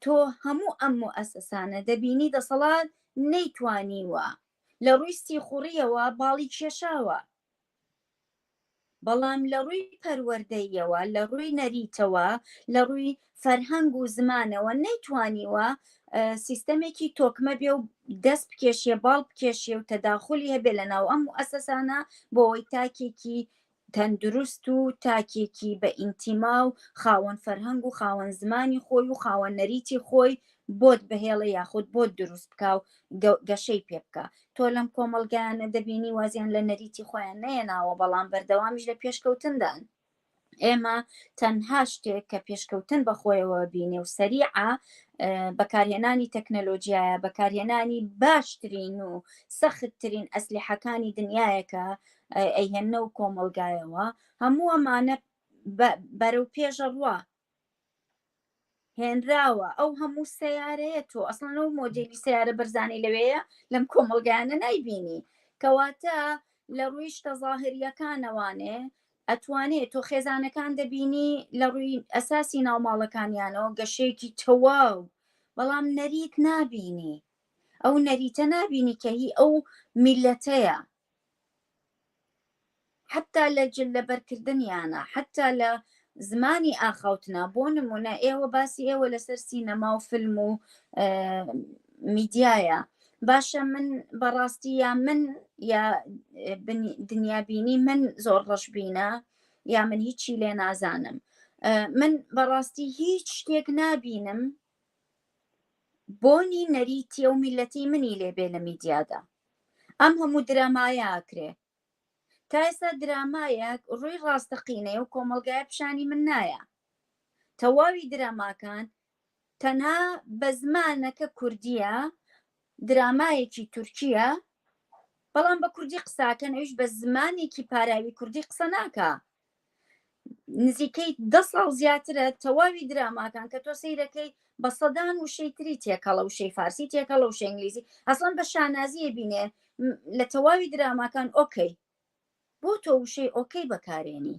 تۆ هەموو ئەم موئەسەسانە دەبینی دەسەڵات نەیتوانیوە لە ڕووی سیخوڕیەوە باڵی کێشاوە. بەڵام لە ڕووی پەروەردەییەوە، لە ڕووی نەریتەوە، لە ڕووی فەرهەنگ و زمانەوە نەیتوانیوە سیستەمێکی تۆکمە بێ و دەست بکێشێ، باڵ بکێشێ و تەداخلی هەبێ لە ناو ئەم موئەسەسانە بۆەوەی تاکێکی تەندروست و تاکێکی بە ئینتیما و خاوەن فەرهەنگ و خاوەن زمانی خۆی و خاوەن نەریتی خۆی بۆت بەهێڵە یاخود بۆت دروست بکە و گەشەی پێ بکە. تۆ لەم کۆمەلگایانە دەبینی وازیان لە نەریتی خۆیان نەیەناوە، بەڵام بەردەوامیش لە پێشکەوتندان. ئێمە تەنها شتێک کە پێشکەوتن بەخۆیەوە بینێ و سەریعە بەکارهێنانی تەکنەلۆژیایە، بەکارهێنانی باشترین و سەختترین ئەسلیحەکانی دنیایەکە ئەیهێنە و کۆمەلگایەوە، هەموو ئەمانە بەرەو پێشە ڕوە هێنراوە. ئەو هەموو سەیارەیە تۆ ئەسڵەن ئەو مۆدێلی سەیارە بەرزانەی لەوەیە لەم کۆمەلگایانە نایبینی، کەواتە لە ڕووی شتە زاهریەکانەوانێ ئەتوانێت تۆ خێزانەکان دەبینی لە ڕووی ئەساسی ناوماڵەکانیانەوە گەشەیەکی تەواو، بەڵام نەریت نابینی. ئەو نەریتە نابینی کە هی ئەو میلەتەیە، حتا لە جلەبەرکردنیانە، حتا لە زمانی ئاخاوتنا. بۆ نمونە ئێوە باسی ئێوە لەسەر سینەما و فیلم و میدیایە، باشە من بەڕاستی یا من یا دنیابینی من زۆر ڕەشبینە یا من هیچی لێ نازانم. من بەڕاستی هیچ شتێک نابینم بۆنی نەریتی ئەو میلەتی منی لێبێ لە میدیادا. ئەم هەموو درامایە ئاکرێ، تا ئێستا درامایەک ڕووی ڕاستەقینەیە و کۆمەلگایە پیشانی من نایە. تەواوی دراماکان تەنها بە زمانەکە کوردیە، درامایەکی تورکیە، بەڵام بە کوردی قساکەن، ئەوش بە زمانێکی پاراوی کوردی قسە ناکە. نزیکەی 10 ساڵ زیاترە تەواوی دراماکان کە تۆ سەیرەکەی بە سەدان وشەی تری تێکەڵە، وشەی فارسی تێکەڵە، وشەی ئینگلیزی، ئەسڵەن بە شانازیە بینێ لە تەواوی دراماکان ئۆکەی. بۆ تۆ وشەی ئۆکەی بەکارێنی؟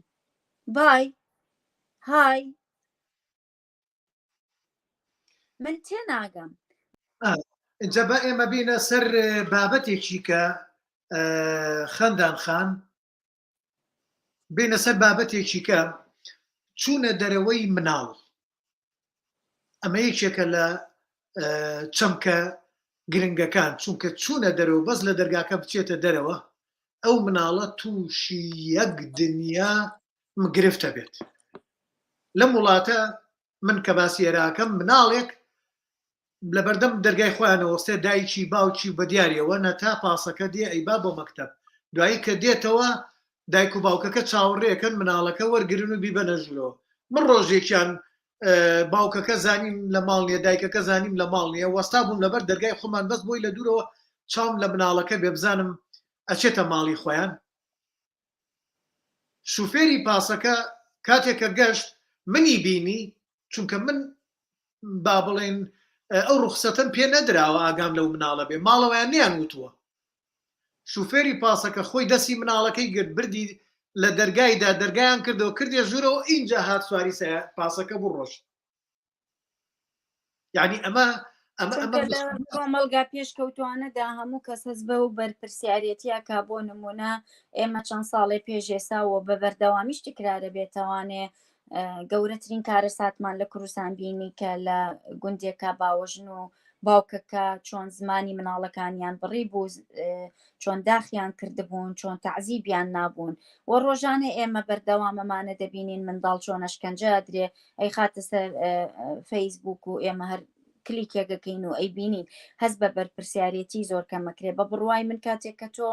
بای، های، من تێناگەم. اینجا بە ئێمە بینە سەر بابەتێکی کە خەندان خان بینە سەر بابەتێکی کە چوونە دەرەوەی مناڵ. ئەمە یەکێکە لە چەمکە گرنگەکان، چونکە چوونە دەرەوە بەس لە دەرگاکە بچێتە دەرەوە ئەو مناڵە تووشی یەک دنیا گرفتە بێت. لەم وڵاتە من کە باسی ئێراکەم مناڵێک لە بەردەم دەرگای خۆیانەوە سێ دایکی باوکی بە دیارەوە نەتا پاسەکە دێ ئەیبا بۆ مەکتەب، دوایی کە دێتەوە دایک و باوکەکە چاوەڕێەکەن مناڵەکە وەرگرن و بیبەنە ژوورەوە. من ڕۆژێکیان باوکەکە زانیم لە ماڵ نیە، دایکەکە زانیم لە ماڵ نیە، وەستا بووم لەبەر دەرگای خۆمان بەس بۆی لە دوورەوە چاوم لە مناڵەکە بێ بزانم ئەچێتە ماڵی خۆیان. شوفێری پاسەکە کاتێکە گەشت منی بینی، چونکە من با بڵێن ئەو ڕوخسەتەم پێ نەدراوە ئاگام لەو مناڵە بێ، ماڵەوەیان نیان وتووە. شوفێری پاسەکە خۆی دەستی مناڵەکەی گرت بردی لە دەرگایدا، دەرگایان کردەوە کردێ ژوورەوە، اینجا هات سواری پاسەکە بڕۆشت. یعنی ئەمە کۆمەلگا پێشکەوتوانەدا هەموو کەس هەست بە و بەرپرسیارەتیە کا بۆ نمونە ئێمە چەند ساڵی پێشێساوە بە بەردەوامیش تکرارە بێتەوانێ گەورەترین کارە ساتمان لە کوردستان بینی کە لە گوندێکە باوەژن و باوکەکە چۆن زمانی مناڵەکانیان بڕی بوو، چۆن داخیان کردبوون، چۆن تەعزیبیان نابوون و ڕۆژانە ئێمە بەردەوامەمانە دەبینین منداڵ چۆن ئەشکەنجە درێ ئەی خاتە سەر فەیسبوک و ئێمە هەر کلیکێکەکەین و ئەی بینین هەست بە بەرپرسیارەتی زۆر کەمەکرێ. بە بڕوای من کاتێک کە تۆ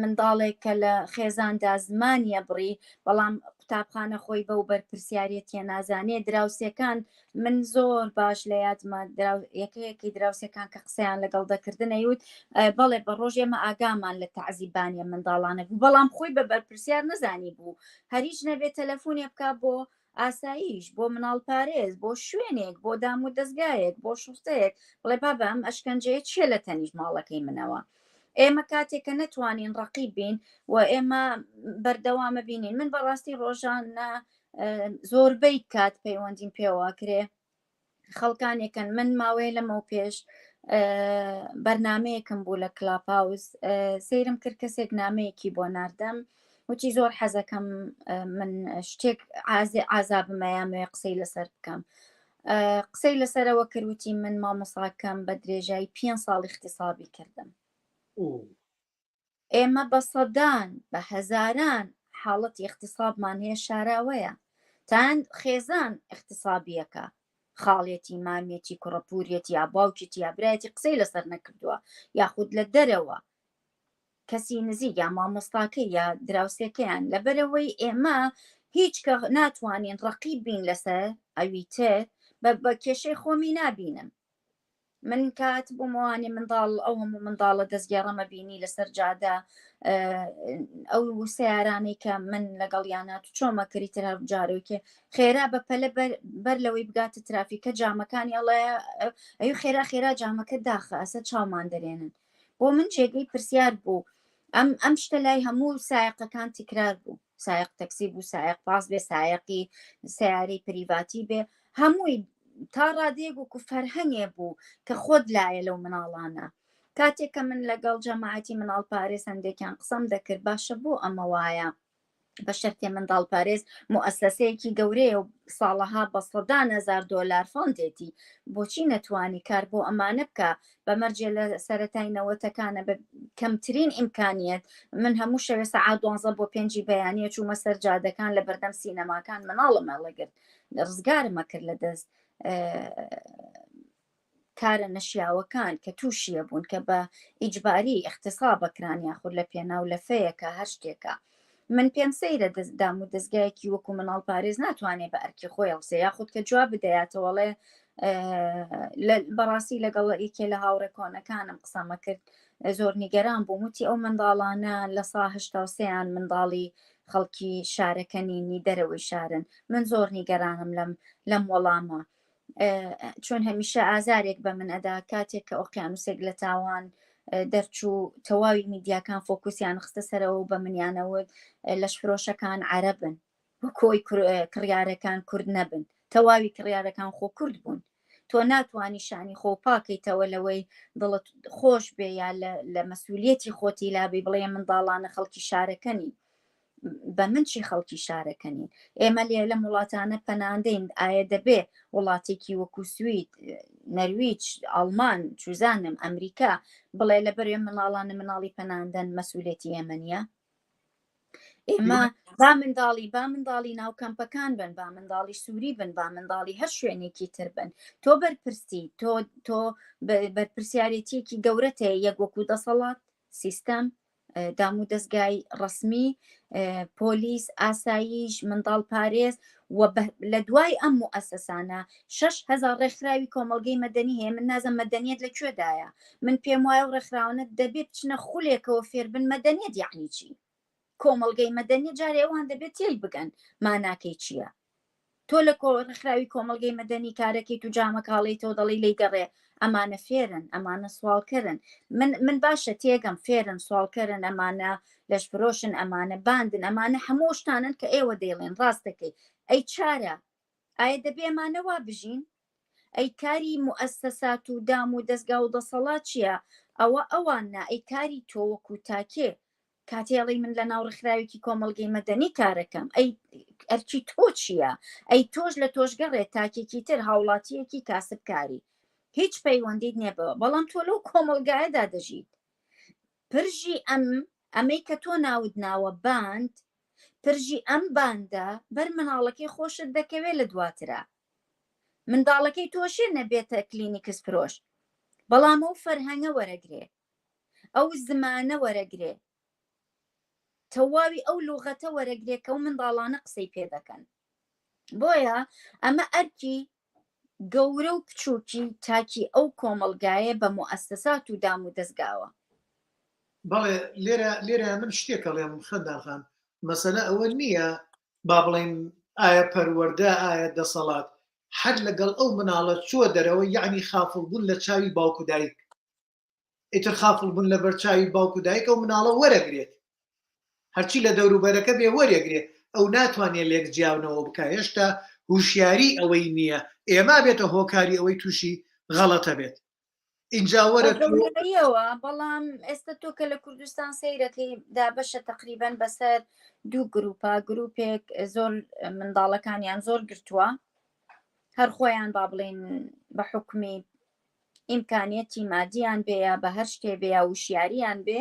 منداڵێک کە لە خێزاندا زمانیە بڕی بەڵام قوتابخانە خۆی بە و بەرپرسیارەتیە نازانێ، دراوسەکان من زۆر باش لە یادمە یەکەیەکی دراوسەکان کە قسەیان لەگەڵ دەکردنەیوت بەڵێ بە ڕۆژ ئێمە ئاگامان لە تەعزیبانیە منداڵانە بوو، بەڵام خۆی بە بەرپرسیار نەزانی بوو، هەریچ نەبێت تەلەفۆنێ بکە بۆ ئاساییش، بۆ مناڵ پارێز، بۆ شوێنێک، بۆ دام و دەستگایەک، بۆ شوستەیەک بڵێ بابە ئەم ئەشکەنجەیە چیە لە تەنیش ماڵەکەی منەوە. ئێمە کاتێککە نەتوانین ڕقیب بین و ئێمە بەردەوامە بینین. من بەڕاستی ڕۆژانە زۆربەی کات پەیوەندیم پێوە کرێ خەڵکانێکن. من ماوەیە لەمە پێش بەرنمەیەکم بوو لە کلاپاوس، سەیرم کرد کەسێک نامەیەکی بۆ ناردەم وتی زۆر حەزەکەم من شتێک ئازابمەیامێ قسەی لەسەر بکەم. قسەی لەسەرەوە کردوتی من مامۆساکەم بە درێژایی 5 ساڵ اختصابی کردم. ئێمە بە سەدان بە هەزاران حاڵەتی اختصابمان هەیە شاراوەیە، تان خێزان اختصابیەکە، خاڵێتی مامێتی کوڕەپورێتی یا باوکێتی یا برایەتی قسەی لەسەر نەکردووە، یاخود لە دەرەوە کەسی نزیک یا مامۆستاکەی یا دراوسەکەیان. لەبەرەوەی ئێمە هیچ کە ناتوانین ڕقیب بین لەسەر ئەوی تر بە کێشەی خۆمی نابینم. من کات بۆمەوانی منداڵ ئەو هەموو منداڵە دەستگێڕەمە بینی لەسەر جادا ئەو سیارانەی کە من لەگەڵیانات و چۆمە کریتر هەر جارێکێ خێرا بە پەلە بەر لەوەی بگاتە ترافیکە جامەکانی ئەڵەیە ئەو خێرا جامەکە داخە ئەسە چاومان دەرێنن. بۆ من جێگەی پرسیار بوو ئەم شتە لای هەموو سایقەکان تکرار بوو، سایق تەکسی بوو، سایق پاس بێ، سایقی سیارەی پریڤاتی بێ، هەمووی تا ڕادێک و فەرهەنگێ بوو کە خۆت لایە لەو مناڵانە. کاتێککە من لەگەڵ جەماعەتی مناڵ پارێز هەندێکیان قسەم دەکرد باشە بۆ ئەمە وایە بە شەرتێ منداڵ پارێز مؤسسەیەکی گەورەیە و ساڵەها بە سەدان هەزار دۆلار فۆندێتی، بۆچی نەتوانی کار بۆ ئەمانە بکە بەمەرجێ لە سەرەتای نەوەتەکانە بە کەمترین ئیمکانیت. من هەموو شەوێ سەعات 12 بۆ 5 بەیانیە چوومە سەر جادەکان لە بەردەم سینەماکان مناڵم هەڵەگرت، ڕزگارمە کرد لە دەست کارە نەشیاوەکان کە تووشیە بوون کە بە ئیجباری اختصاب بکران یاخود لە پێناو لە فەیەکە هەر شتێکە. من پێم سەیرە دام و دەستگایەکی وەکو مناڵ پارێز ناتوانێت بە ئەرکی خۆی هەڵسێ یاخود کە جواب بدەیاتەوەڵێ بەڕاستی لەگەڵ ئیکێ لە هاوڕێ کۆنەکانم قسەمە کرد زۆر نیگەران بوو، وتی ئەو منداڵانە لە سا 83 منداڵی خەڵکی شارەکەنینی دەرەوەی شارن. من زۆر نیگەرانم لەم وەڵامە، چۆن هەمیشە ئازارێک بە من ئەدا کاتێک کە ئۆقیانوسێک لە تاوان دەرچوو تەواوی میدیاکان فۆکوسیان خستە سەرەوە و بە منیانەوت لەش فرۆشەکان عەرەبن، کۆی کڕیارەکان کورد نەبن، تەواوی کڕیارەکان خۆ کورد بوون. تۆ ناتوانی شانی خۆ پاکەیتەوە لەوەی دڵت خۆش بێ یا لە مەسئولیەتی خۆتی لابی بڵێ منداڵانە خەڵکی شارەکەنی. بە منچی خەڵکی شارەکەنین ئێمە لێ لە وڵاتانە پەناندەین ئایا دەبێ وڵاتێکی وەکو سوید نەرویج ئەڵمان چوزانم ئەمریکا بڵێ لە بەرێ مناڵانە مناڵی پەناندەن مەسئولێتی ئێمە نیە ئێمە با منداڵی ناو کەمپەکان بن با منداڵی سووری بن با منداڵی هەر شوێنێکی تر بن تۆ بەرپرسی تۆ بەرپرسیارەتێکی گەورەتە یەک وەکو دەسەڵات سیستەم دام و دەستگای ڕسمی پۆلیس ئاساییش منداڵ پارێز لە دوای ئەم موئەسسانە 6,000 ڕێکخراوی کۆمەڵگەی مەدەنی هەیە من نازم مەدەنیەت لەکوێدایە من پێم وایە و ڕێکخراوانە دەبێت بچنە خولێکەوە فێر بن مەدەنیەت یعنی چی کۆمەڵگەی مەدەنی جارێ ئەوان دەبێت تێی بگەن ماناکەی چییە تۆ لە ڕێکخراوی کۆمەڵگەی مەدەنی کارەکەی تو جامەکاڵیتەوە دەڵی لی گەڕێ ئەمانە فێرن ئەمانە سوالکردن من باشە تێگەم فێرن سوالکردن ئەمانە لەشفرۆشن ئەمانە باندن ئەمانە هەموو شتانن کە ئێوە دەیڵێن ڕاستەکەی ئەی چارە ئایا دەبێ ئەمانەوا بژین ئەی کاری موئەسسەسات و دام و دەستگا و دەسەڵات چییە ئەوانە ئەی کاری تۆ وەکو تاکێ کاتێڵی من لە ناو ڕێکخراوێکی کۆمەڵگەی مەدەنی کارەکەم ئەی ئەرکی تۆ چییە ئەی تۆش لە تۆشگەڕێت تاکێکی تر هاوڵاتیەکی کاسبکاری هیچ پەیوەندیت نێبەوە بەڵام تۆ لەو کۆمەلگایەدا دەژیت پرژی ئەمەی کە تۆ ناود ناوە باند پرژی ئەم باندە بەر مناڵەکەی خۆشت دەکەوێت لە دواترە منداڵەکەی تۆشێ نەبێتە کلینیکس فرۆش بەڵام ئەو فەرهەنگە وەرەگرێ ئەو زمانە وەرەگرێ تەواوی ئەو لوغەتە وەرەگرێکە و منداڵانە قسەی پێ دەکەن بۆیە ئەمە ئەرکی گەورە و بچووکی تاکی ئەو کۆمەلگایە بە موئەسسەسات و دام و دەستگاوە بەڵێ لێرە من شتێکەڵێم خەندانخان مەسەلە ئەوە نییە با بڵێن ئایا پەروەردە ئایا دەسەڵات هەر لەگەڵ ئەو مناڵە چوە دەرەوە یعنی خافڵ بوون لە چاوی باوکو دایک ئیتر خافڵ بوون لە بەرچاوی باوکو دایک ئەو مناڵە وەرەگرێت هەرچی لە دەوروبەرەکە بێ وەرەگرێت ئەو ناتوانێت لێک جیاونەوە بکە هێشتا هوشیاری ئەوەی نییە ئێمە بێتە هۆکاری ئەوەی تووشی غەڵەتە بێت اینجا وەرەوە بەڵام ئێستا تۆ کە لە کوردستان سەیرەکەی دابەشە تقریبان بەسەر دوو گروپە گروپێک زۆر منداڵەکانیان زۆر گرتووە هەر خۆیان با بڵێن بە حکمی ئیمکانیەتی مادیان بێ بە هەر شتێ بێ وشیاریان بێ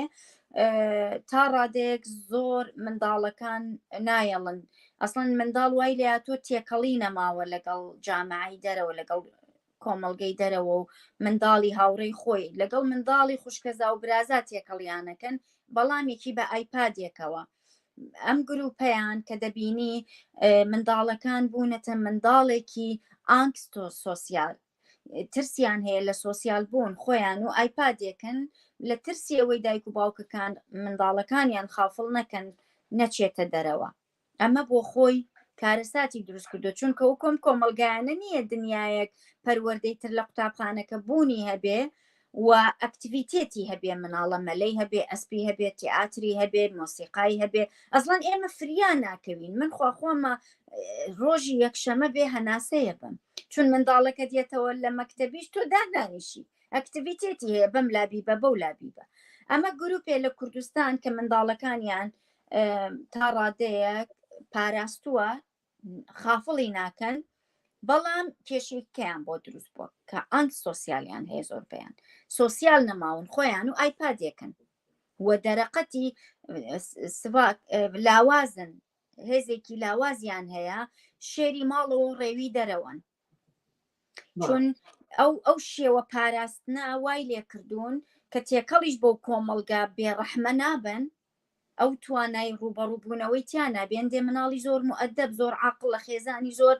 تا ڕادێک زۆر منداڵەکان نایەڵن ئەسڵەن منداڵ وای لە تۆ تێکەڵی نەماوە لەگەڵ جامعی دەرەوە لەگەڵ کۆمەڵگەی دەرەوە و منداڵی هاوڕێی خۆی لەگەڵ منداڵی خوشکەزا و برازا تێکەڵیانەکەن بەڵامێکی بە ئایپادێکەوە ئەم گروپەیان کە دەبینی منداڵەکان بوونەتە منداڵێکی ئانگستۆ سۆسیال ترسیان هەیە لە سۆسیال بوون خۆیان و ئایپادێکن لە ترسی ئەوەی دایک و باوکەکان منداڵەکانیان خافڵ نەکەن نەچێتە دەرەوە ئەمە بۆ خۆی کارەساتی دروست کردو چونکە ئەو کۆمەڵگایانە نییە دنیایەک پەروەردەی تر لە قوتابخانەکە بوونی هەبێ و ئەکتیڤیتێتی هەبێ مناڵە مەلەی هەبێ ئەسپی هەبێ تیاتری هەبێ مۆسیقای هەبێ ئەسڵەن ئێمە فریان ناکەوین من خواخۆمە ڕۆژی یەکشەمە بێ هەناسەیە بم چون منداڵەکە دێتەوە لە مەکتەبیش تۆ دانانیشی ئەکتیڤیتێتی هەیە بەم لابی بە بەو لابی بە ئەمە گروپێ لە کوردستان کە منداڵەکانیان تا ڕادەیەک پاراستووە خافڵی ناکەن بەڵام کێشێکیان بۆ دروست بووە کە ئەنگ سۆسیالیان هەیە زۆر بەیان سۆسیال نەماون خۆیان و ئایپادێکن و دەرەقەتی لاوازن هێزێکی لاوازیان هەیە شێری ماڵەوە و ڕێوی دەرەوەن چون ئەو شێوە پاراستنە وای لێ کردوون کە تێکەڵیش بۆ کۆمەڵگا بێڕەحمە نابن ئەو توانای ڕوبەڕووبوونەوەی تیانە بێن دێ مناڵی زۆر مؤدەب زۆر عاقڵ لە خێزانی زۆر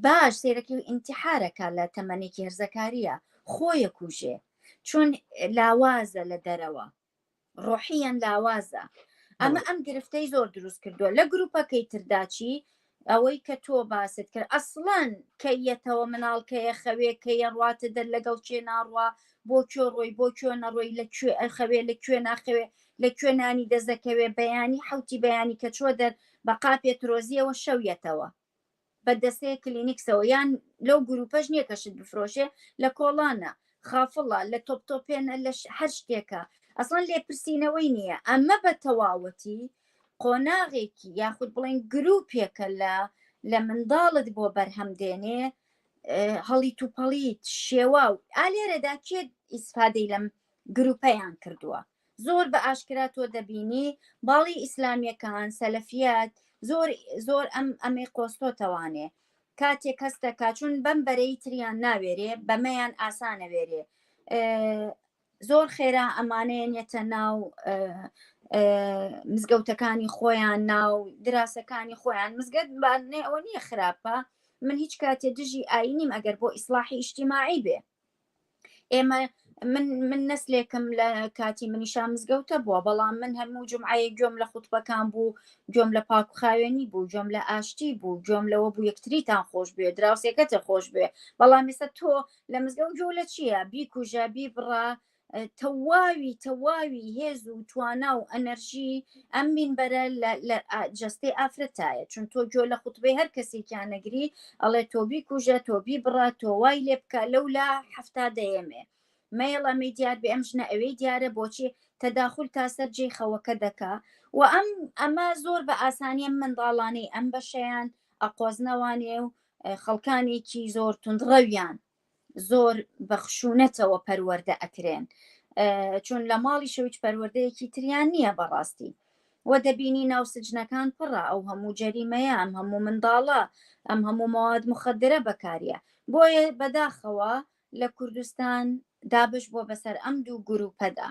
باش سێرەکی و ئینتیحارەکە لە تەمەنێکی هەرزەکاریە خۆیە کوژێ چون لاوازە لە دەرەوە ڕۆحیان لاوازە ئەمە ئەم گرفتەی زۆر دروست کردووە لە گروپەکەی ترداچی ئەوەی کە تۆ باست کرد ئەسڵەن کەیەتەوە مناڵکەیە خەوێکەیە ڕاتە دەر لەگەڵ چێ ناڕوا بۆ کوێ ڕۆی بۆ کوێ نەڕۆی لەکوێ ئەخەوێ لەکوێ ناخەوێ لە کوێنانی دەزەکەوێ بەیانی حوتی بەیانی کە چۆ دەر بە قاپێت رۆزیەوە شەویەتەوە بە دەستەیە کلینیکسەوە یان لەو گروپەش نییە کەشت بفرۆشێ لە کۆڵانە خافڵە لە تۆپتۆپێنە لە هەر شتێکە ئەسڵەن لێپرسینەوەی نییە ئەمە بە تەواوەتی قۆناغێکی یاخود بڵێن گروپێکە لە منداڵت بۆ بەرهەم دێنێ هەڵی توپەڵیت شێوا و ئالێرەدا کێ ئیسفادەی لەم گروپەیان کردووە زۆر بە ئاشکرا تۆ دەبینی باڵی ئیسلامیەکان سەلەفیات زۆر ئەمەی قۆستۆتەوانێ کاتێک کەس دەکا چون بەم بەرەی تریان ناوێرێ بەمەیان ئاسانە وێرێ زۆر خێرا ئەمانەیەنێتە ناو مزگەوتەکانی خۆیان ناو دراسەکانی خۆیان مزگەوت بانێ ئەوە نییە خراپە من هیچ کاتێ دژی ئاینیم ئەگەر بۆ ئیسلاحی ئیجتیماعی بێ ئێمە من نەسلێکم لە کاتی منیشا مزگەوتە بووە بەڵام من هەموو جمعەیە گوێم لە خوتبەکان بوو گوێم لە پاکوخاوێنی بوو گوێم لە ئاشتی بوو گوێم لەوە بوو یەکتریتان خۆش بێ دراوسێکەتە خۆش بێ بەڵام ێستا تۆ لە مزگەوت گوێ لە چییە بیکوژە بیبڕە تەواوی هێز و توانا و ئەنەرژی ئەم مینبەرە لە جەستەی ئافرەتایە چون تۆ گوێ لە خوتبەی هەر کەسێکیان نەگری ئەڵێ تۆ بیکوژە تۆ بیبڕە تۆ وای لێ بکە لەولا هەفتا دەیەمێ مەیڵ ئەمەی دیار بێ ئەم ژنە ئەوەی دیارە بۆچی تەداخل تا سەرجەی خەوەکە دەکا و ئەمە زۆر بە ئاسانیە منداڵانەی ئەم بەشەیان ئەقۆزنەوانێ و خەڵکانێکی زۆر توندڕەویان زۆر بەخشونەتەوە پەروەردە ئەکرێن چون لە ماڵی شەویج پەروەردەیەکی تریان نییە بەڕاستی وە دەبینی ناو سجنەکان پڕە ئەو هەموو جەریمەیە ئەم هەموو منداڵە ئەم هەموو مواد مخدرە بەکاریە بۆیە بەداخەوە لە کوردستان دابش بۆ بەسەر ئەم دوو گروپەدا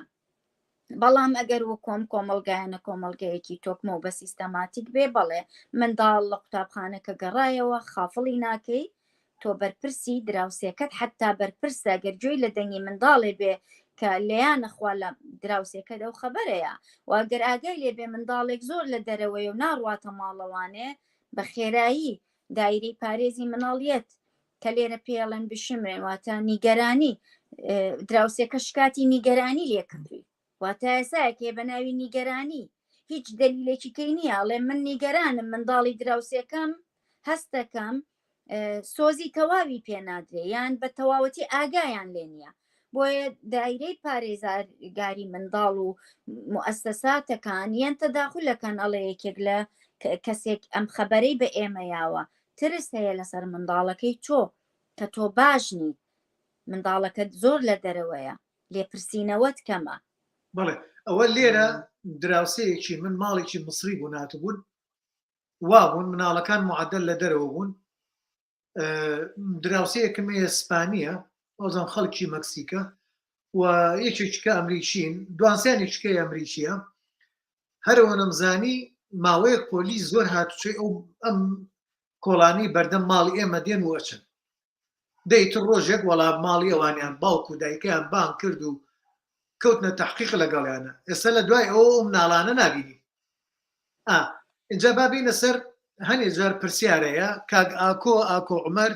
بەڵام ئەگەر وە کۆمەڵگایانە کۆمەڵگەیەکی تۆکمە و بە سیستەماتیک بێ بەڵێ منداڵ لە قوتابخانەکە گەڕایەوە خافڵی ناکەی تۆ بەرپرسی دراوسێکەت حتا بەرپرسە گەرجۆی لە دەنگی منداڵێ بێ کە لەیانەخوا لە دراوسێکە دەو خەبەرەیە واگەر ئاگای لێ بێ منداڵێک زۆر لە دەرەوەی و ناڕواتە ماڵەوانێ بە خێرایی دایرەی پارێزی مناڵیەت کە لێرە پێڵەن بشمرێن واتە نیگەرانی دراوسێکە شکاتی نیگەرانی لێکردووی واتە ئێسایەکێ بە ناوی نیگەرانی هیچ دلیلێکی کەی نییە ئەڵێ من نیگەرانم منداڵی دراوسێکەم هەستەکەم سۆزی تەواوی پێنادرێ یان بە تەواوەتی ئاگایان لێ نییە بۆیە دایرەی پارێزگاری منداڵ و موسساتەکان یان تەداخولەکەن ئەڵێ یەکێک لە کەسێک ئەم خەبەرەی بە ئێمەیاوە ترس هەیە لەسەر منداڵەکەی تۆ کە تۆ باشنی منداڵەکەت زۆر لە دەرەوەیە لێپرسینەوەت کەمە بەڵێ ئەوە لێرە دراوسەیەکی من ماڵێکی مصری بوو ناتبوون وابوون مناڵەکان معدل لە دەرەوە بوون دراوسەیەکم ئێسپانیە ئۆزان خەڵکی مەکسیکە و یەکێککە ئەمریکین دوانسیانێککەی ئەمریکیە هەرەوە نەمزانی ماوەیەک پۆلیس زۆر هاتوچەی ئەو ئەم کۆڵانی بەردەم ماڵی ئێمە دێن وەچن دەیتر ڕۆژێک وەڵا ماڵی ئەوانیان باوکو دایکیان بان کرد و کەوتنە تحقیق لەگەڵیانە ئێستا لە دوای ئەو مناڵانە نبینی اینجا بابینە سەر هەنێ جار پرسیارەیە کاک ئاکۆ عومەر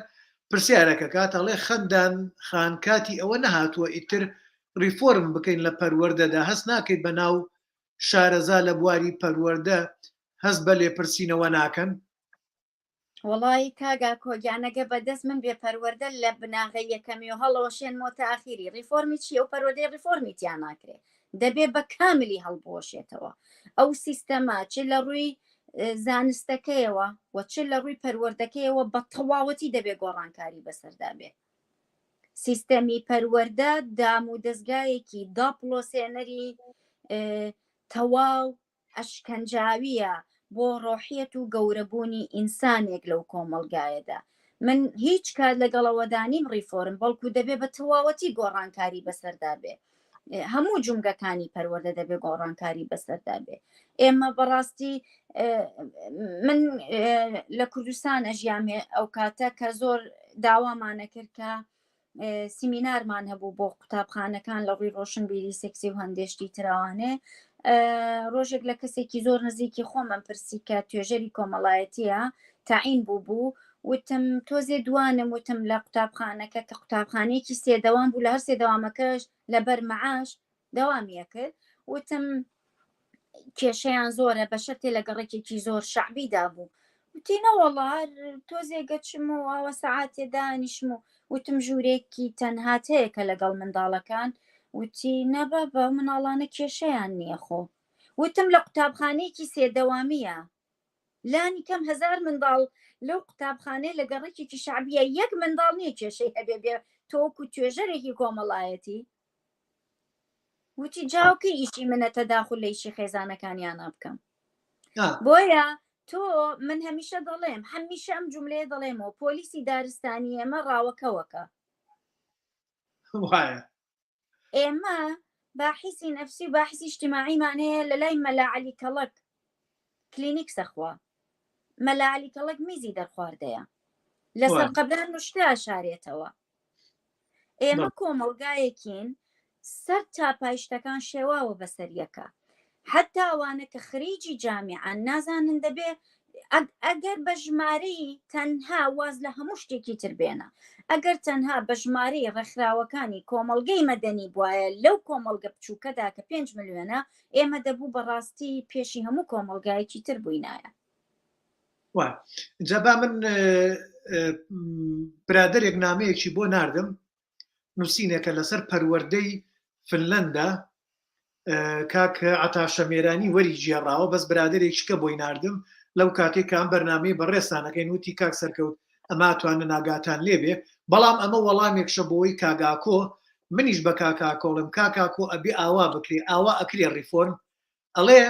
پرسیارەکە کاتەڵێ خەندان خانکاتی ئەوە نەهاتووە ئیتر ریفۆرم بکەین لە پەروەردەدا هەست ناکەیت بە ناو شارەزا لە بواری پەروەردە هەست بە لێپرسینەوە ناکەن وڵی کاگا کۆگیانەگە بەدەست من بێ پەروەردە لە بناغی یەکەمی و هەڵەوە شێن مۆتاخیری ریفۆرمی چی ئەو پەروەردەی ریفۆرمی تیان ناکرێت دەبێ بە کاملی هەڵبۆشێتەوە ئەو سیستەما چ لە ڕووی زانستەکەیەوە و چ لە ڕووی پەروەردەکەیەوە بە تەواوەتی دەبێ گۆڕانکاری بەسەردا بێ سیستەمی پەروەردە دام و دەستگایەکی داپڵۆسێنەری تەواو ئەشکەنجاویە بۆ ڕۆحیەت و گەورەبوونی ئینسانێک لەو کۆمەلگایەدا من هیچ کات لەگەڵەوەدانیم ریفۆرم بەڵکو دەبێ بە تەواوەتی گۆڕانکاری بەسەردا بێ هەموو جومگەکانی پەروەردە دەبێ گۆڕانکاری بەسەردا بێ ئێمە بەڕاستی من لە کوردستان ئەژیامێ ئەو کاتە کە زۆر داوامانە کرد کە سیمینارمان هەبوو بۆ قوتابخانەکان لە ڕووی ڕۆشنبیری سێکسی و هەندێشتی تراوانێ ڕۆژێک لە کەسێکی زۆر نزیکی خۆمم پرسی کە توێژەری کۆمەڵایەتیە تاعین بوو وتم تۆزێ دوانم وتم لە قوتابخانەکە کە قوتابخانەیەکی سێدەوام بوو لە هەر سێدەوامەکەش لەبەر مەعاش دەوامیە کرد وتم کێشەیان زۆرە بەشەتێ لە گەڕێکێکی زۆر شعبیدا بوو وتینەوەڵا تۆزێگەچم و ئەوە سەعاتێ دانیشم و وتم ژوورێکی تەنهات هەیە کە لەگەڵ منداڵەکان وتی نەبە بە مناڵانە کێشەیان نییە خۆ وتم لە قوتابخانەیەکی سێدەوامیە لانی کەم 1000 منداڵ لەو قوتابخانەی لە گەڕێکێکی شعبیە یەک منداڵ نییە کێشەی هەبێ بێ تۆکو توێژەرێکی کۆمەڵایەتی وتی جاوکە ئیشی منە تەداخل لە ئیشی خێزانەکانیانە بکەم بۆیە تۆ من هەمیشە دەڵێم هەمیشە ئەم جملەیە دەڵێمەوە پۆلیسی دارستانی ئێمە ڕاوەکەوەکە ئێمە باحیسی نەفسی و باحیسی اجتماعیمانەیە لە لای مەلا عەلی کەڵک کلینیک سەخوا مەلا عەلی کەڵک میزی دەرخواردەیە لەسەر قەبران نوشتە شارێتەوە ئێمە کۆمەڵگایەکین سەر تاپایشتەکان شێواوە بەسەریەکە حتا ئەوانە کە خریجی جامیعان نازانن دەبێ ئەگەر بە ژمارەی تەنها واز لە هەموو شتێکی تر بێنە ئەگەر تەنها بە ژمارەی ڕێکخراوەکانی کۆمەڵگەی مەدەنی بواە لەو کۆمەڵگە بچووکەدا کە 5 ملیۆنە ئێمە دەبوو بەڕاستی پێشی هەموو کۆمەڵگایەکی تر بووینایە جەبا من برادێک نامەیەکی بۆ ناردم نووسینێکە لەسەر پەروەردەی فنلەندا کاک عەتاشەمێرانی وەری گێڕاوە بەس برادێکیکە بۆی ناردم لەو کاتێک ئەم بەرنامەی بەڕێستانەکەی وتی کاک سەرکەوت ئەمە توانە ناگاتان لێبێ بەڵام ئەمە وەڵامێکشە بۆی کاگاکۆ منیش بە کاکاکۆڵم کاکاکۆ ئەبێ ئاوا بکرێ ئاوا ئەکرێ ڕیفۆرم ئەڵێ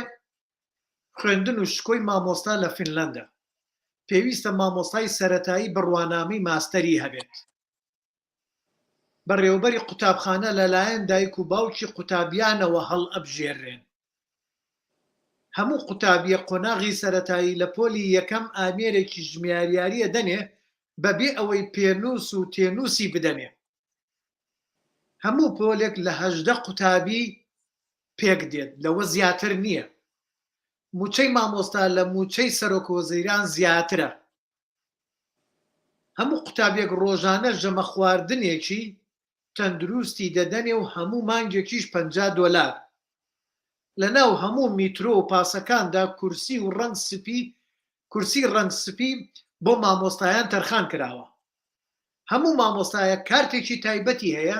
خوێندن و شکۆی مامۆستا لە فنلەندا پێویستە مامۆستای سەرەتایی بڕوانامەی ماستەری هەبێت بەڕێوەبەری قوتابخانە لەلایەن دایک و باوکی قوتابیانەوە هەڵ ئەبژێڕێن هەموو قوتابیە قۆناغی سەرەتایی لە پۆلی یەکەم ئامێرێکی ژمێریاریە دەنێ بەبێ ئەوەی پێنووس و تێنووسی بدەنێ هەموو پۆلێک لە 18 قوتابی پێک دێت لەوە زیاتر نییە موچەی مامۆستا لە موچەی سەرۆکۆزیران زیاترە هەموو قوتابێک ڕۆژانە ژەمە خواردنێکی تەندروستی دەدەنێ و هەموو مانگێکیش $50 لە ناو هەموو میترۆ و پاسەکاندا کورسی ڕەنگ سپی بۆ مامۆستایان تەرخان کراوە هەموو مامۆستایە کارتێکی تایبەتی هەیە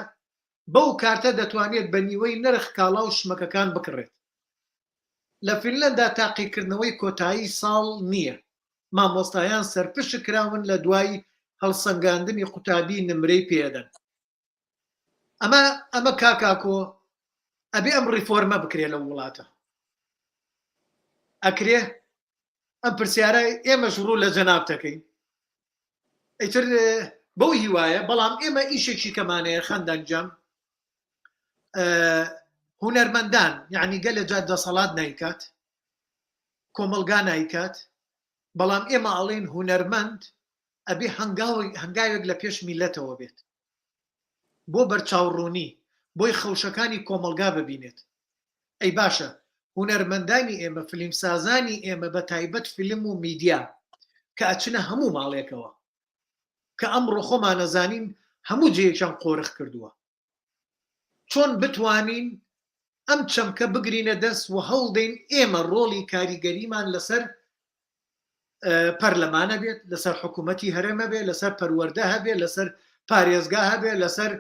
بەو کارتە دەتوانێت بە نیوەی نرخ کاڵا و شمەکەکان بکڕێت لە فنلەندا تاقیکردنەوەی کۆتایی ساڵ نییە مامۆستایان سەرپشت کراون لە دوای هەڵسەنگاندنی قوتابی نمرەی پێدەن ئەمە کاکاکۆ ئەبێ ئەم ڕیفۆرمە بکرێ لە وڵاتە ئەکرێ ئەم پرسیارە ئێمەش ڕوو لە جەنابتەکەین ئەیتر بەو هیوایە بەڵام ئێمە ئیشێکی کەمانەیە خەندەنجەم هونەرمەندان یعنی گەلە جات دەسەڵات نایکات کۆمەلگا نایکات بەڵام ئێمە ئەڵێن هونەرمەند ئەبێ هەنگاوێک لە پێش میلەتەوە بێت بۆ بەرچاوڕوونی بۆی خەوشەکانی کۆمەلگا ببینێت ئەی باشە هونەرمەندانی ئێمە فیلمسازانی ئێمە بە تایبەت فیلم و میدیا کە ئەچنە هەموو ماڵێکەوە کە ئەمڕۆ خۆمان نەزانین هەموو جەیەکیان قۆرخ کردووە چۆن بتوانین ئەم چەمکە بگرینە دەست و هەڵدەین ئێمە ڕۆڵی کاریگەریمان لەسەر پەرلەمانە بێت لەسەر حکوومەتی هەرێمە بێت لەسەر پەروەردە هەبێ لەسەر پارێزگا هەبێ لەسەر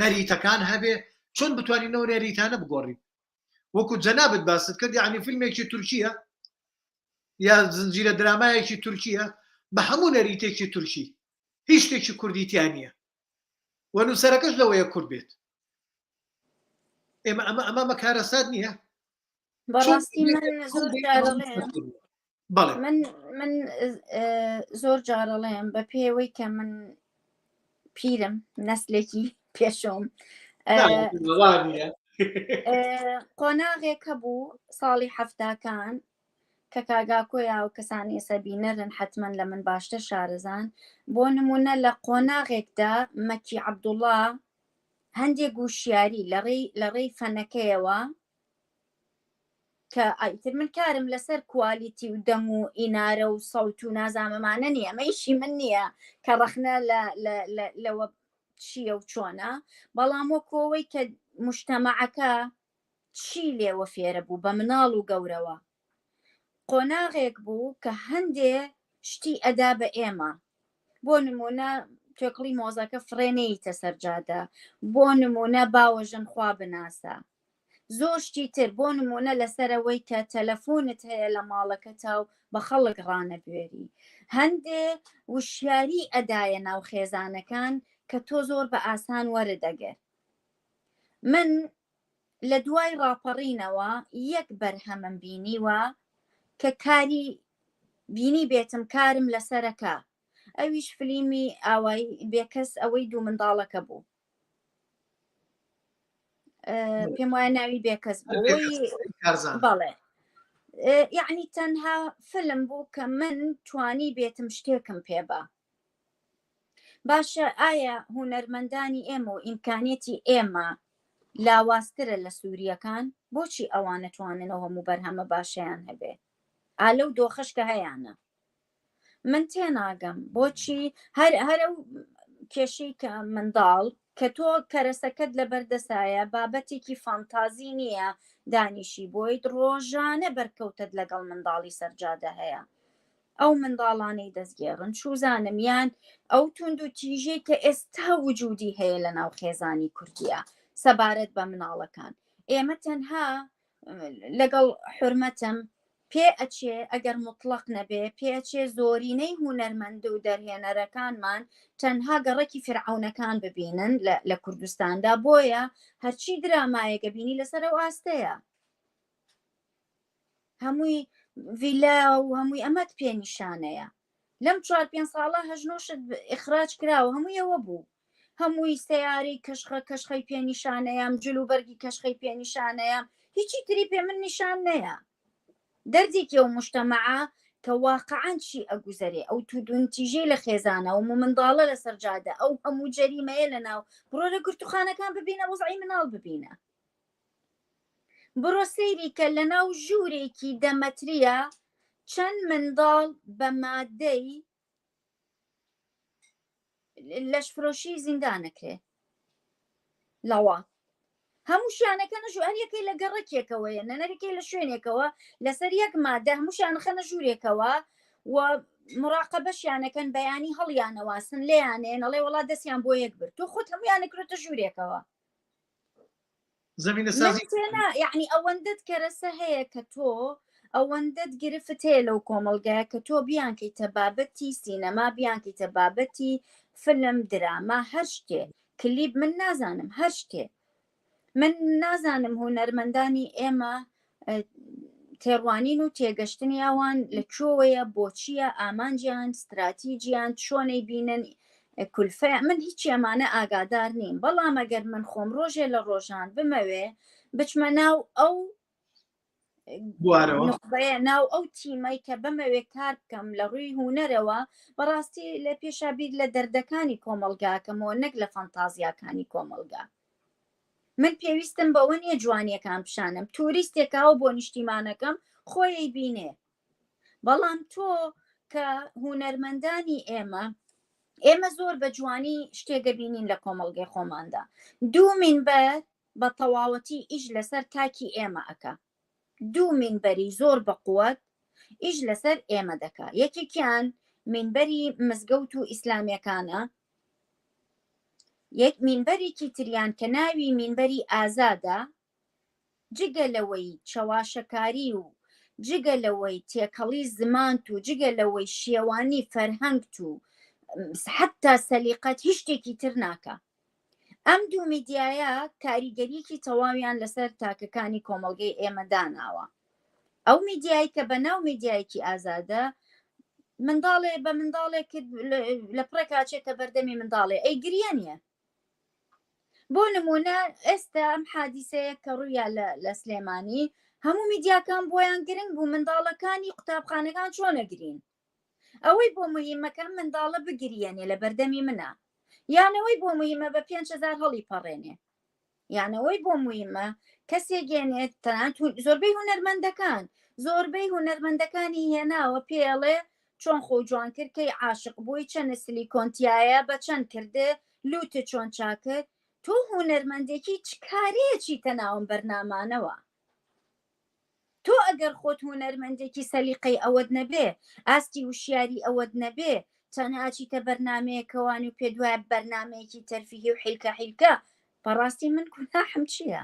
نەریتەکان هەبێ چۆن بتوانینەوە نەریتانە بگۆڕین وەکو جەنابەت باست کرد یعنی فیلمێکی تورکیە یا زنجیرە درامایەکی تورکیە بە هەموو نەریتێکی تورکی هیچ شتێکی کوردیتیان نییە وەنووسەرەکەش لەوەیە کورد بێت ئێمە ئەمە مەکارەسات نییە بەڕاستی من زۆر جارەڵێم بە پێوەی کە من پیرم نەسلێکی پێشۆم قۆناغێک هەبوو ساڵی هەفتاکان کە کاگاکۆیا و کەسانی سەبینەرن حتمما لە من باشتر شارەزان بۆ نمونە لە قۆناغێکدا مەکی عەبدوڵڵا هەندێک گوشیاری لە ڕێی فەنەکەیەوە کە ئایتر من کارم لەسەر کوالیتی و دەم و ئینارە و سەوت و نازانمەمانە نییە مەیشی من نییە کە ڕەخنە لەوە چییە و چۆنە بەڵام وەکۆوەی کە موشتەمەعەکە چی لێوە فێرە بوو بە مناڵ و گەورەوە قۆناغێک بوو کە هەندێ شتی ئەدا بە ئێمە بۆ نمونە تۆکڵی مۆزەکە فرێنەیتە سەرجادە بۆ نمونە باوەژن خوا بناسە زۆر شتی تر بۆ نمونە لەسەرەوەی کە تەلەفۆنت هەیە لە ماڵەکەتە و بە خەڵک ڕانەبوێری هەندێ وشیاری ئەدایە ناو خێزانەکان کە تۆ زۆر بە ئاسان وەردەگەر. من لە دوای ڕاپەڕینەوە یەک بەرهەمم بینیوە کە کاری بینی بێتم کارم لەسەرەکە، ئەویش فلیمی ئاوای بێکەس ئەوەی دوو منداڵەکە بوو، پێم وایە ناوی بێکەس بووی بەڵێ، یعنی تەنها فلم بوو کە من توانی بێتم شتێکم پێبە. باشە ئایا هونەرمەندانی ئێمە و ئیمکانێتی ئێمە لاوااسترە لە سووریەکان؟ بۆچی ئەوانە تواننەوە هەموو بەرهەمە باشیان هەبێ؟ ئالەو دۆخشکە هەیەە. من تێناگەم بۆچی هەرە کێشەی کە منداڵ کە تۆ کەرەسەکەت لە بەردەسایە بابەتێکی فانتازی نییە دانیشی بۆیت ڕۆژانە بەرکەوتت لەگەڵ منداڵی سەرجادە هەیە. ئەو منداڵانەی دەستگێڕن چوزانم یان ئەو تونند و تیژەی کە ئێستا وجودی هەیە لە ناو خێزانی کوردیە سەبارەت بە مناڵەکان. ئێمە تەنها لەگەڵ حرمەتم پێ ئەچێ ئەگەر مطلق نەبێ پێچێ زۆرینەی هونەرمەند و دەرهێنەرەکانمان تەنها گەڕێکی فرعونەکان ببینن لە کوردستاندا، بۆیە هەرچی درامایەکە بینی لەسەر ئەو ئاستەیە، هەمووی ڤیلا و هەمووی ئەمەت پێ نیشانەیە. لەم 4-5 ساڵە هەژنۆشت ئخراج کراوە هەموویەوە بوو، هەمووی سیارەی کەشخەی پێ نیشانەیەم جلوبەرگی کەشخەی پێ نیشانەیەم هیچی تری پێ من نیشان نەیە. دەردێکی ئەو مشتەمەعە کە واقعاً چی ئەگوزەرێ ئەو تودونتیژەی لە خێزانە و منداڵە لە سەرجادە ئەو هەموو جەریمەیە لە ناو بڕۆ لە گرتوخانەکان ببینە وەزعی مناڵ ببینە، بڕۆ سەیری کە لە ناو ژوورێکی دەمەتریە چەند منداڵ بە مادەی لەشفرۆشی زیندانەکرێ لەوە هەمووشیانەکە نەژوو هەریەکەی لە گەڕەکێکەوەیە نەنەرەکەی لە شوێنێکەوە لەسەر یەک مادە هەمووشیان خەنە ژوورێکەوە و مراقەبەشیانەکەن بەیانی هەڵیانەواسن لێیانێن ئەڵێ وڵات دەستیان بۆ یەک برد تۆ خۆت هەمویان نەکرێتە ژوورێکەوە. زمینە سازی یعنی ئەوەندەت کەرەسە هەیە کە تۆ ئەوەندەت گرفت هەیە لەو کۆمەلگایە کە تۆ بیانکەیتە بابەتی سینەما بیانکەیتە بابەتی فلم دراما هەر شتێ کلیب من نازانم هەر شتێ. من نازانم هونەرمەندانی ئێمە تێڕوانین و تێگەشتنی ئەوان لەکوێوەیە بۆچیە ئامانجیان استراتیجیان چۆنەی بینن کولفەیە من هیچی ئەمانە ئاگادار نیم، بەڵام ئەگەر من خۆم ڕۆژێ لە ڕۆژان بمەوێ بچمە ناو ئەو نقبەیە ناو ئەو تیمەی کە بمەوێ کار بکەم لە ڕووی هونەرەوە بەڕاستی لە پێشابیر لە دەردەکانی کۆمەلگاکەمەوە نەک لە فەنتازیاکانی کۆمەلگا. من پێویستم بەوە نییە جوانیەکان پیشانم توریستێکاوە بۆ نیشتیمانەکەم خۆی بینێ، بەڵام تۆ کە هونەرمەندانی ئێمە زۆر بە جوانی شتێگە بینین لە کۆمەلگەی خۆماندا دوو مینبەر بە تەواوەتی ئیش لەسەر تاکی ئێمە ئەکا، دوو مینبەری زۆر بەقووەت ئیش لەسەر ئێمە دەکا، یەکێکیان مینبەری مزگەوت و ئیسلامیەکانە، یەک مینبەرێکی تریان کە ناوی مینبەری ئازادە، جگە لەوەی چەواشەکاری و جگە لەوەی تێکەڵی زمانت و جگە لەوەی شێوانی فەرهەنگت و حتا سەلیقەت هیچ شتێکی تر ناکە. ئەم دوو میدیایە کاریگەریەکی تەواویان لەسەر تاکەکانی کۆمەلگەی ئێمە داناوە. ئەو میدیایی کە بەناو میدیایەکی ئازادە منداڵێ بە منداڵێک لە پڕێکاچێتە بەردەمی منداڵێ ئەی گریە نیە. بۆ نمونە ئێستا ئەم حادیسەیە کە ڕوویە لە سلێمانی هەموو میدیاکان بۆیان گرنگ بوو منداڵەکانی قوتابخانەکان چۆنەگرین، ئەوەی بۆ مهمەکەم منداڵە بگریێنێ لە بەردەمی منە، یانەوەی بۆ مهمە بە 5,000 هەڵی پەڕێنێ، یانەوەی بۆ مهمە کەسێک گێنێت تەنانەت زۆربەی هونەرمەندەکانی هێناوە پێڵێ چۆن خۆ جوان کرد کەی عاشق بووی چەند سیلیکۆنتیایە بە چەند کردێ لوتە چۆن چاکرد. تۆ هونەرمەندێکی چ کارەیەکی تەناوم بەرنامانەوە، تۆ ئەگەر خۆت هونەرمەندێکی سەلیقەی ئەوەت نەبێ ئاستی وشیاری ئەوەت نەبێ تەنهاچیتە بەرنمەیەکەوان و پێ دوایە بەرنمەیەکی تەرفیهی و حیلکە بەڕاستی من گوناحم چییە؟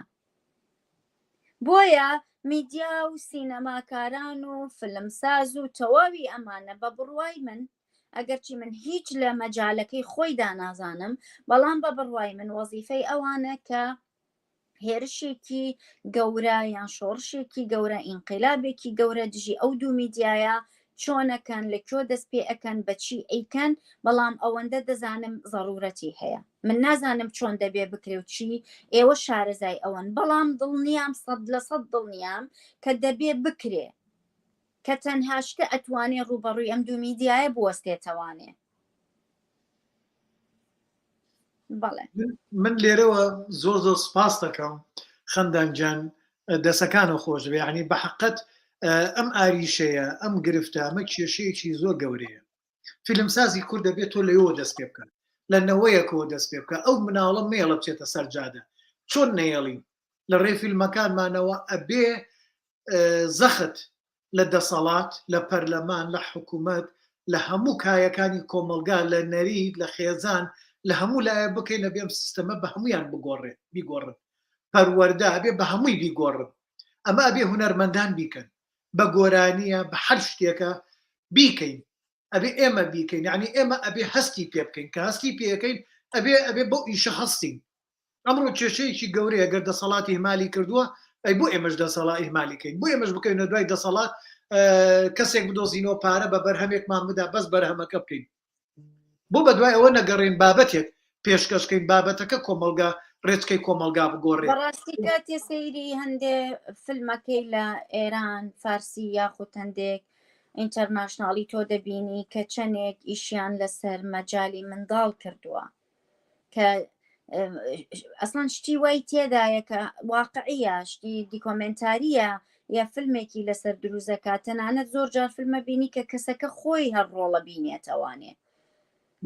بۆیە میدیا و سینەماکاران و فلمساز و تەواوی ئەمانە بە بڕوای من ئەگەرچی من هیچ لە مەجالەکەی خۆیدا نازانم، بەڵام بە بڕوای من وەزیفەی ئەوانە کە هێرشێکی گەورە یان شۆڕشێکی گەورە ئینقلابێکی گەورە دژی ئەو دوو میدیایە چۆنەکەن لەکوێ دەست پێ ئەەکەن بەچی ئەیکەن، بەڵام ئەوەندە دەزانم ضرورەتی هەیە. من نازانم چۆن دەبێ بکرێ و چی، ئێوە شارەزای ئەوەن، بەڵام دڵنیام 100% دڵنیام کە دەبێ بکرێ کە تەنها شتە ئەتوانێ ڕوبەڕووی ئەم دوو میدیایە بوەستێتەوانێ. بەڵێ من لێرەوە زۆر زۆر سپاس دەکەم خەندانجان دەسەکانە خۆش بێ، ینی بە حقت ئەم ئاریشەیە ئەم گرفتە ئەمە کێشەیەکی زۆر گەورەیە. فیلمسازی کورد دەبێت تۆ لەوە دەست پێ بکەن، لە نەوەیەکەوە دەست پێ بکە، ئەو مناڵە مێڵە بچێتە سەرجادە. چۆن نەیەڵین لە ڕێ فیلمەکانمانەوە ئەبێ زەخت لە دەسەڵات، لە پەرلەمان، لە حکوومەت، لە هەموو کایەکانی کۆمەلگا، لە نەرید، لە خێزان، لە هەموو لایە بکەینە بێم سیستەمە بە هەمویان بیگۆڕن، پەروەەردە ئەبێ بە هەمووی بیگۆڕن. ئەمە ئەبێ هونەرمەندان بیکەن بە گۆرانیە، بە هەر شتێکە بیکەین، ئەبێ ئێمە بیکەین، یعنی ئێمە ئەبێ هەستی پێ بکەین، کە هەستی پێەکەین ئەبێ بۆ ئیشە هەستین. ئەمڕۆ کێشەیەکی گەورەیە گەر دەسەڵاتی هیمالی کردووە، ئەی بۆ ئێمەش دەسەڵات هیمالیکەین، بۆ ئێمەش بکەینە دوای دەسەڵات کەسێک بدۆزینەوە پارە بە بەرهەمێکمان بدا بەس بەرهەمەکە بکەین. بۆ بە دوای ئەوە نەگەڕین بابەتێک پێشکەشکەین، بابەتەکە کۆمەلگا ڕێچکەی کۆمەلگا بگۆڕێت. بەڕاستیکە تێسەیری هەندێ فیلمەکەی لە ئێران فارسی یاخود هەندێک ئینتەرناشناڵی تۆ دەبینی کە چەندێک ئیشیان لەسەر مەجای منداڵ کردووە کە ئەسڵان شتی وای تێدایە کە واقعیە، شتی دیکۆمنتاریە یا فیلمێکی لەسەر دروزەکە، تەنانەت زۆر جار فیلمە بینی کە کەسەکە خۆی هەر ڕۆڵە بینێتەوانێ،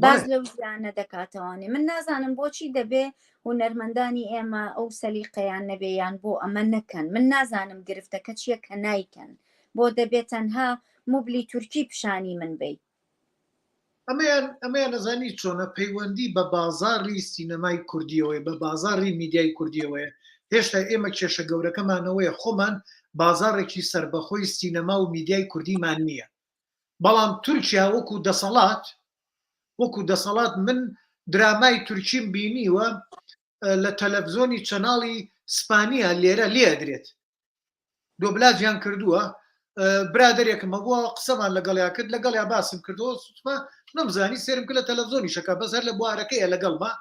باز لەو ژیانە دەکاتەوانێ. من نازانم بۆچی دەبێ هونەرمەندانی ئێمە ئەو سەلیقەیان نەبێیان بۆ ئەمە نەکەن. من نازانم گرفتەکە چییە کە نایکەن، بۆ دەبێت تەنها موبلی تورکی پیشانی من بی. ئەمەیان نەزانی چۆنە پەیوەندی بە بازاڕی سینەمای کوردیەوەی، بە بازاڕی میدیای کوردیەوەیە. هێشتا ئێمە کێشە گەورەکەمانەوەیە، خۆمان بازارێکی سربەخۆی سینەما و میدیای کوردیمان نییە. بەڵام تورکیا وەکو دەسەڵات من درامای تورکیم بینیوە لە تەلەڤزۆنی چەناڵی سپانیا لێرە لێدرێت، دۆبلاجیان کردووە. برادێکمە بووە قسەمان لەگەڵیا کرد، لەگەڵیا باسم کردەوە، سوتمە نەمزانی سێرم کرد لە تەلەڤزۆنی شەکە بەسەر لە بوارەکەیە لەگەڵما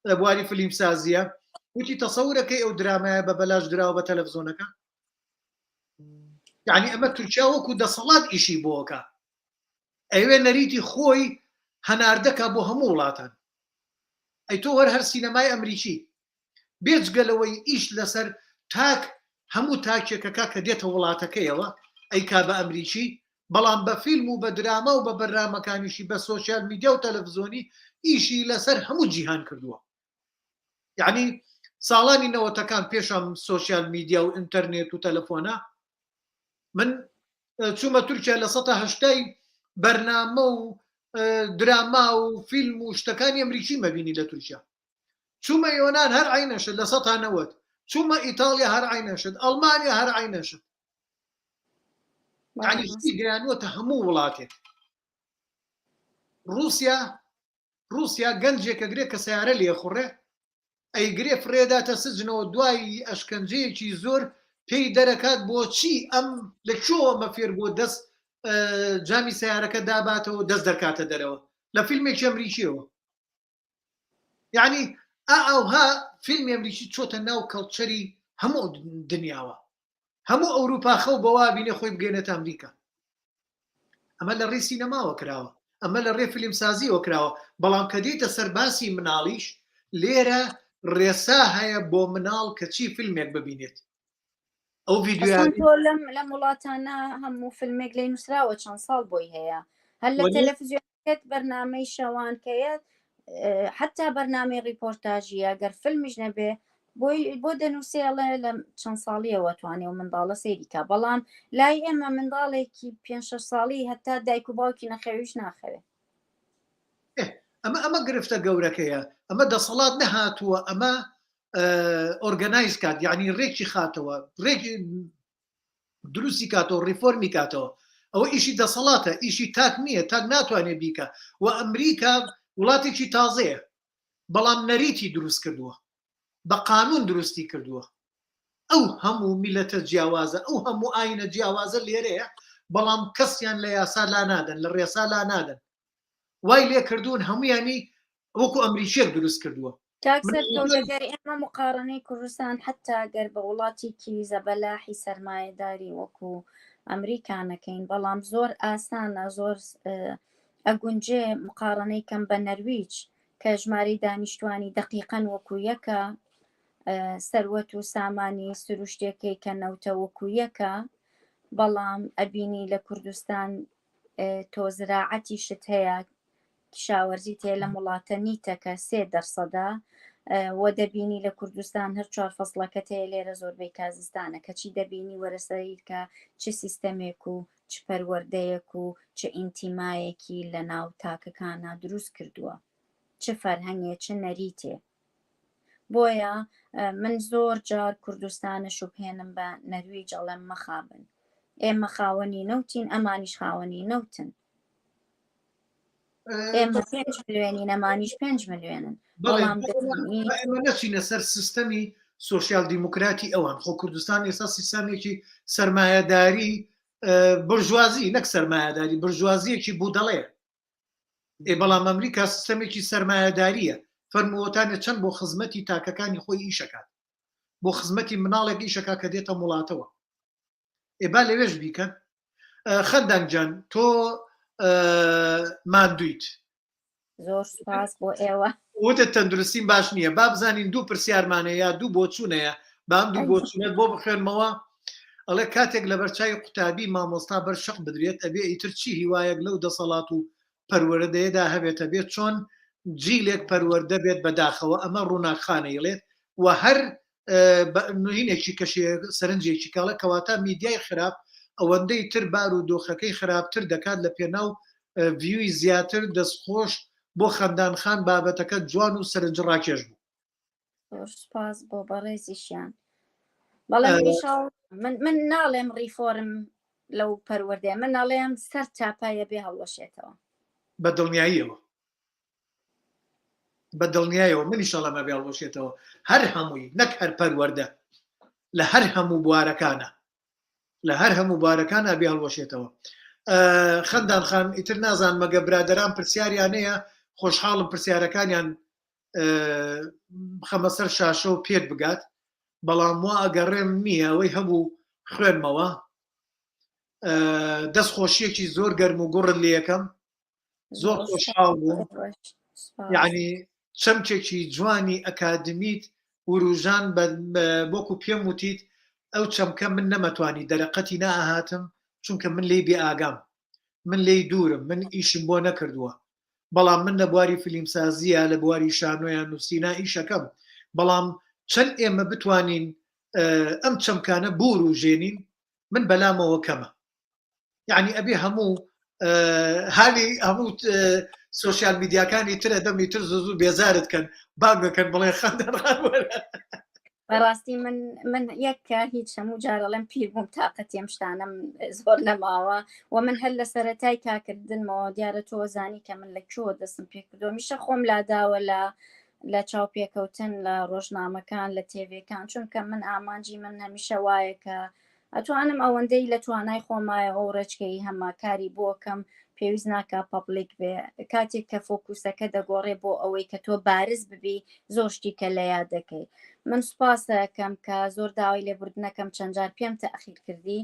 لە بواری فیلم سازیە، وتی تەسەورەکەی ئەو درامایە بە بەلاش دراوە بە تەلەڤزۆنەکە. یعنی ئەمە تورکیا وەکو دەسەڵات ئیشی بۆکە، ئەوێ نەریتی خۆی هەناردەکە بۆ هەموو وڵاتان. ئەی تۆ هەر سینەمای ئەمریکی بێجگەلەوەی ئیش لەسەر تاک هەموو تاکێکەکە کە دێتە وڵاتەکەیەوە ئەیکا بە ئەمریکی، بەڵام بە فیلم و بە دراما و بە بەرنامەکانیشی بە سۆسیال میدیا و تەلەڤزۆنی ئیشی لەسەر هەموو جیهان کردووە. یعنی ساڵانی نەوەتەکان پێشم سۆسیال میدیا و ئینتەرنێت و تەلەفۆنە، من چوومە تورکیا لە 1970 بەرنامە و دراما و فیلم و شتەکانی ئەمریکی مەبینی لە تورکیا. چوومە یۆنان هەر عینەشت لە 1990، چوومە ئیتالیا هەر عینەشت، ئەڵمانیا هەر عینەشت. یعنی گرانوەتە هەموو وڵاتێک. رووسیا گەنجێکە گرێ کە سیارە لێخوڕێ، ئەیگرێ فرێداتە سجنەوە، دوای ئەشکەنجەیەکی زۆر پێی دەرەکات بۆچی ئەم لە کوێوە مەفێر بۆ دەست جامی سیارەکە داباتەوە دەست دەکاتە دەرەوە لە فیلمێکی ئەمریکیەوە. یعنی ئەوها فیلمی ئەمریکی چۆتە ناو کەڵچەری هەموو دنیاوە، هەموو ئەوروپا خەو بەوا بینێ خۆی بگەێنێتە ئەمریکا. ئەمە لە ڕێ سینەماوە کراوە، ئەمە لە ڕێ فیلمسازیەوە کراوە. بەڵام کە دیتە سەرباسی مناڵیش لێرە ڕێسا هەیە بۆ مناڵ کە چی فیلمێک ببینێت. ئەو ڤیدیۆ لە وڵاتانە هەموو فیلمێک لێ نووسراوە چەند ساڵ بۆی هەیە، هەر لە تەلەڤیزیۆنێت بەرنامەی شەوانکەیە، حتا بەرنامەی ڕیپۆرتاژیە گەر فیلمیش نەبێ بۆ دەنووسێڵێ لە چەند ساڵیەوە توانێ و منداڵە سەیریکە. بەڵام لای ئێمە منداڵێکی 5-6 ساڵی هەتا دایک و باوکی نەخەویش ناخەوێت. ئەمە گرفتە گەورەکەیە، ئەمە دەسەڵات نەهاتووە، ئەمە ئۆرگەنایز کات یعنی ڕێکی خاتەوە ڕێکی دروستی کاتەوە ڕیفۆرمی کاتەوە ئەوە ئیشی دەسەڵاتە ئیشی تاک نییە تاک ناتوانێت بیکە و ئەمریکا وڵاتێکی تازەیە بەڵام نەریتی دروست کردووە بە قانون دروستی کردووە ئەو هەموو میلەتە جیاوازە ئەو هەموو ئاینە جیاوازە لێرەیە بەڵام کەسیان لە یاسا لا نادەن لە ڕێسا لا نادەن وای لێ کردوون هەمویانی وەکو ئەمریکیەک دروست کردووە تاکسەر کەوتەگەر ئێمە مقارنەی کوردستان حتا گەر بە وڵاتێکی زەبەلاحی سەرمایەداری وەکو ئەمریکانەکەین بەڵام زۆر ئاسانە زۆر ئەگونجێ مقارنەی کەم بە نەرویج کە ژمارەی دانیشتوانی دقیقەن وەکو یەکە سەروەت و سامانی سروشتێکی کە نەوتە وەکو یەکە بەڵام ئەبینی لە کوردستان تۆ زراعەتی شت هەیە کشاوەرزی تێ لە وڵاتە نیتە کە 3% و دەبینی لە کوردستان هەر 4 فەسڵەکە تەیە لێرە زۆربەی کازستانە کەچی دەبینی وەرەسەری کە چ سیستەمێک و چ پەروەردەیەک و چ ئینتیمایەکی لە ناو تاکەکانە دروست کردووە چ فەرهەنگێ چ نەریتێ بۆیە من زۆر جار کوردستانە شوبهێنم بە نەرویج ئەڵێم مەخابن ئێمە خاوەنی نەوتین ئەمانیش خاوەنی نەوتن ئێمە 5 ملیۆنی نەمانیش 5 ملیۆنن بەڵام نەچینە سەر سیستەمی سۆشیال دیموکراتی ئەوان خۆ کوردستان ئێستا سیستەمێکی سەرمایەداری برژوازی نەک سەرمایەداری برژوازیەکی بوودەڵێ بەڵام ئەمریکا سیستەمێکی سەرمایەداریە فەرمووەتانە چەند بۆ خزمەتی تاکەکانی خۆی ئیشەکات بۆ خزمەتی مناڵێک ئیشەکە کە دێتە وڵاتەوە ئێبا لەوێش بیکەن خەندانگیان تۆ مادویت زۆر سپاس بۆ ئێوە وتە تەندروستیم باش نییە با بزانین دوو پرسیارمانەیە دوو بۆچوونەیە بام دوو بۆچونێت بۆ بخوێنمەوە ئەڵێ کاتێک لە بەرچای قوتابی مامۆستا بەرشەق بدرێت ئەبێ ئیتر چی هیوایەک لەو دەسەڵات و پەروەردەیەدا هەبێتە بێت چۆن جیلێک پەروەردە بێت بەداخەوە ئەمە ڕووناکخانەیڵێت و هەر نوینێکی کەشێ سەرنجێکی کاڵە کەواتە میدیای خراپ ئەوەندەی تر بار و دۆخەکەی خراپتر دەکات لە پێناو ڤیوی زیاتر دەستخۆش بۆ خەندانخان بابەتەکە جوان و سەرنج ڕاکێش بوو سپاس بۆ بەڕێزیشیان بەڵام من ناڵێم ڕیفۆرم لەو پەروەردەیە من ناڵێم سەر چاپایە بێ هەڵوەشێتەوە بە دڵنیاییەوە بە دڵنیایەوە منیشەڵەمە بێ هەڵوەشێتەوە هەر هەمووی نەک هەر پەروەردە لە هەر هەموو بوارەکانە لە هەر هەموو بارەکانە بێ هەڵوەشێتەوە خەندانخان ئیتر نازان مەگە برادەران پرسیاریانەیە خۆشحاڵم پرسیارەکانیان خەمە سەر شاشە و پێت بگات بەڵام وا ئەگەڕێم نییە ئەوەی هەبوو خوێنمەوە دەست خۆشیەکی زۆر گەرم و گوڕت لە یەکەم زۆر خۆشحاڵ بوو یعنی چەمکێکی جوانی ئەکادمیت وروژان بۆکو پێم وتیت ئەو چەمکە من نەمەتوانی دەرەقەتی نائهاتم چونکە من لێی بێ ئاگام من لێی دوورم من ئیشم بۆ نەکردووە بەڵام من لە بواری فیلمسازیە لە بواری شانۆیان نووسینا ئیشەکەم بەڵام چەند ئێمە بتوانین ئەم چەمکانە بور و ژێنین من بەلامەوە کەمە یعنی ئەبێ هەموو حالی هەموو سۆشیال میدیاکانی ترە دەمی تر زوو بێزارت کەن باگەکەن بڵێ خەندەنخان وەرە بەڕاستی من یەککە هیچ هەموو جارەڵێم پیر بووم تااقەتیم شتانم زۆر نەماوە و من هەر لە سەرەتای کاکردنمەوە دیارە تۆ زانی کە من لە کوێ دەستم پێ کردو میشە خۆم لاداوە لە چاوپێکەوتن لە ڕۆژنامەکان لە تێڤەکان چونکە من ئامانجی من هەمیشە وایە کە ئەتوانم ئەوەندەی لە توانای خۆمایە ئەو ڕێچکەی هەماکاری بۆکەم پێویست ناکە پەبلیک بێ کاتێک کە فۆکوسەکە دەگۆڕێ بۆ ئەوەی کە تۆ بارز ببی زۆر شتی کە لە یاد دەکەی من سوپاس دەکەم کە زۆر داوای لێبوردنەکەم چەند جار پێم تەئخیر کردی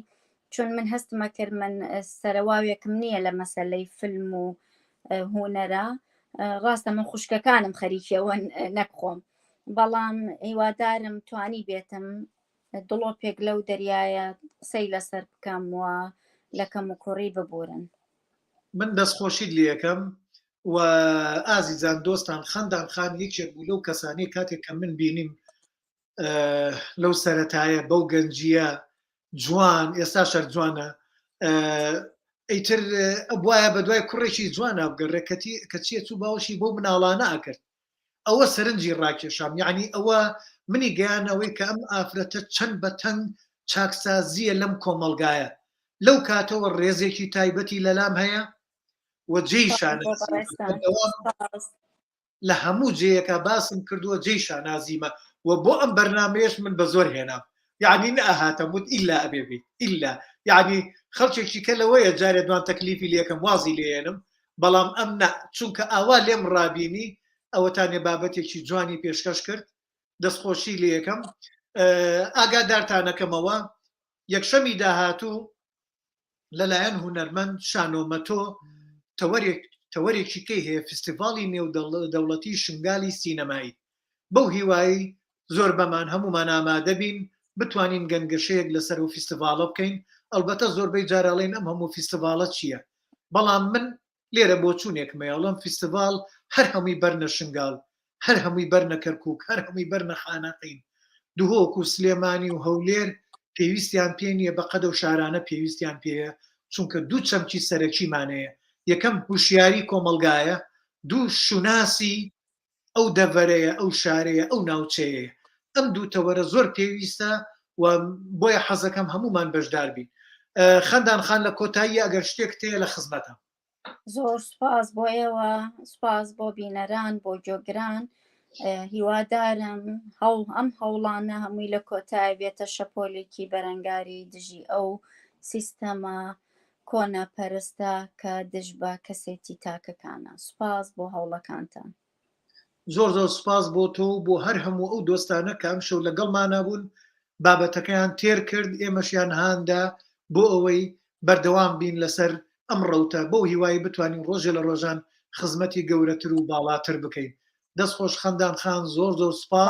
چون من هەستمە کرد من سەرواوێکم نییە لە مەسەلەی فیلم و هوەرە ڕاستە من خوشکەکانم خەریکیەوە نەکخۆم بەڵام هیوادارم توانی بێتم دڵۆپێک لەو دەریایە سەی لەسەر بکەم و لەکەم و کوڕی ببورن من دەستخۆشید لە یەکەم و ئازیزان دۆستان خەندانخان یەکێک بوو لەو کەسانەی کاتێک کە من بینیم لەو سەرەتایە بەو گەنجیە جوان ئێستا شەر جوانە ئەیتر ئەبواە بە دوای کوڕێکی جوانە بگەڕێ کە چیە چوو باوەشی بۆ مناڵانە ئەکرد ئەوە سەرنجی ڕاکێشام یعنی ئەوە منی گەیانەوەی کە ئەم ئافرەتە چەند بەتەنگ چاکسازیە لەم کۆمەلگایە لەو کاتەوە ڕێزێکی تایبەتی لەلام هەیە و جێی شانازی لە هەموو جەیەکە باسم کردووە جێی شانازیمە و بۆ ئەم بەرنمەیەش من بە زۆر هێنام یعنی نەهاتەموت ئیلا ئەبێبێت ئیلا یعنی خەڵکێکی کە لەوەیە جارێ دوان تەکلیفی لێکم وازی لێنم بەڵام ئەم چونکە ئاوا لێم ڕابینی ئەوەتانێ بابەتێکی جوانی پێشکەش کرد دەستخۆشی لە یەکەم ئاگادارتانەکەمەوە یەکشەمی داهاتوو لەلایەن هونەرمەند شانۆمەتۆ تەوەرێکی کەی هەیە فستیڤاڵی نێودەوڵەتی شنگالی سینەمایی بەو هیوایی زۆر بەمان هەمومان ئامادە بین بتوانین گەنگەشەیەک لەسەر و فستیڤاڵە بکەین ئەلبەتە زۆربەی جارەڵێن ئەم هەموو فستیڤاڵە چییە بەڵام من لێرە بۆ چوونێکمەوەڵم فستیڤاڵ هەر هەمووی بەرنە شنگال هەر هەمووی بەرنە کەرکووک هەر هەمووی بەرنە خانەقین دوهۆک و سلێمانی و هەولێر پێویستیان پێ نییە بە قەدە و شارانە پێویستیان پێەیە چونکە دوو چەمکی سەرەکیمانەیە یەکەم هوشیاری کۆمەلگایە دوو شوناسی ئەو دەڤەرەیە ئەو شارەیە ئەو ناوچەیە ئەم دوو تەوەرە زۆر پێویستە و بۆیە حەزەکەم هەمومان بەشدار بین خەندان خان لە کۆتایی ئەگەر شتێک تەیە لە خزمەتە زۆر سپاس بۆ ئێوە سپاس بۆ بینەران بۆ جۆگران هیوادارم ئەم هەوڵانە هەمووی لە کۆتای بێتە شەپۆلێکی بەرەنگاری دژی ئەو سیستەمە کۆنە پەرستە کە دژ بە کەسێتی تاکەکانە سپاس بۆ هەوڵەکانتان زۆر زۆر سپاس بۆ تۆ بۆ هەر هەموو ئەو دۆستانە کام شەو لەگەڵمانە بوون بابەتەکەیان تێر کرد ئێمەشیان هاندا بۆ ئەوەی بەردەوام بین لەسەر ئەم ڕەوتە بۆ هیوایی بتوانین ڕۆژێ لە ڕۆژان خزمەتی گەورەتر و باڵاتر بکەین دەستخۆش خەندان خان زۆر زۆر سپاس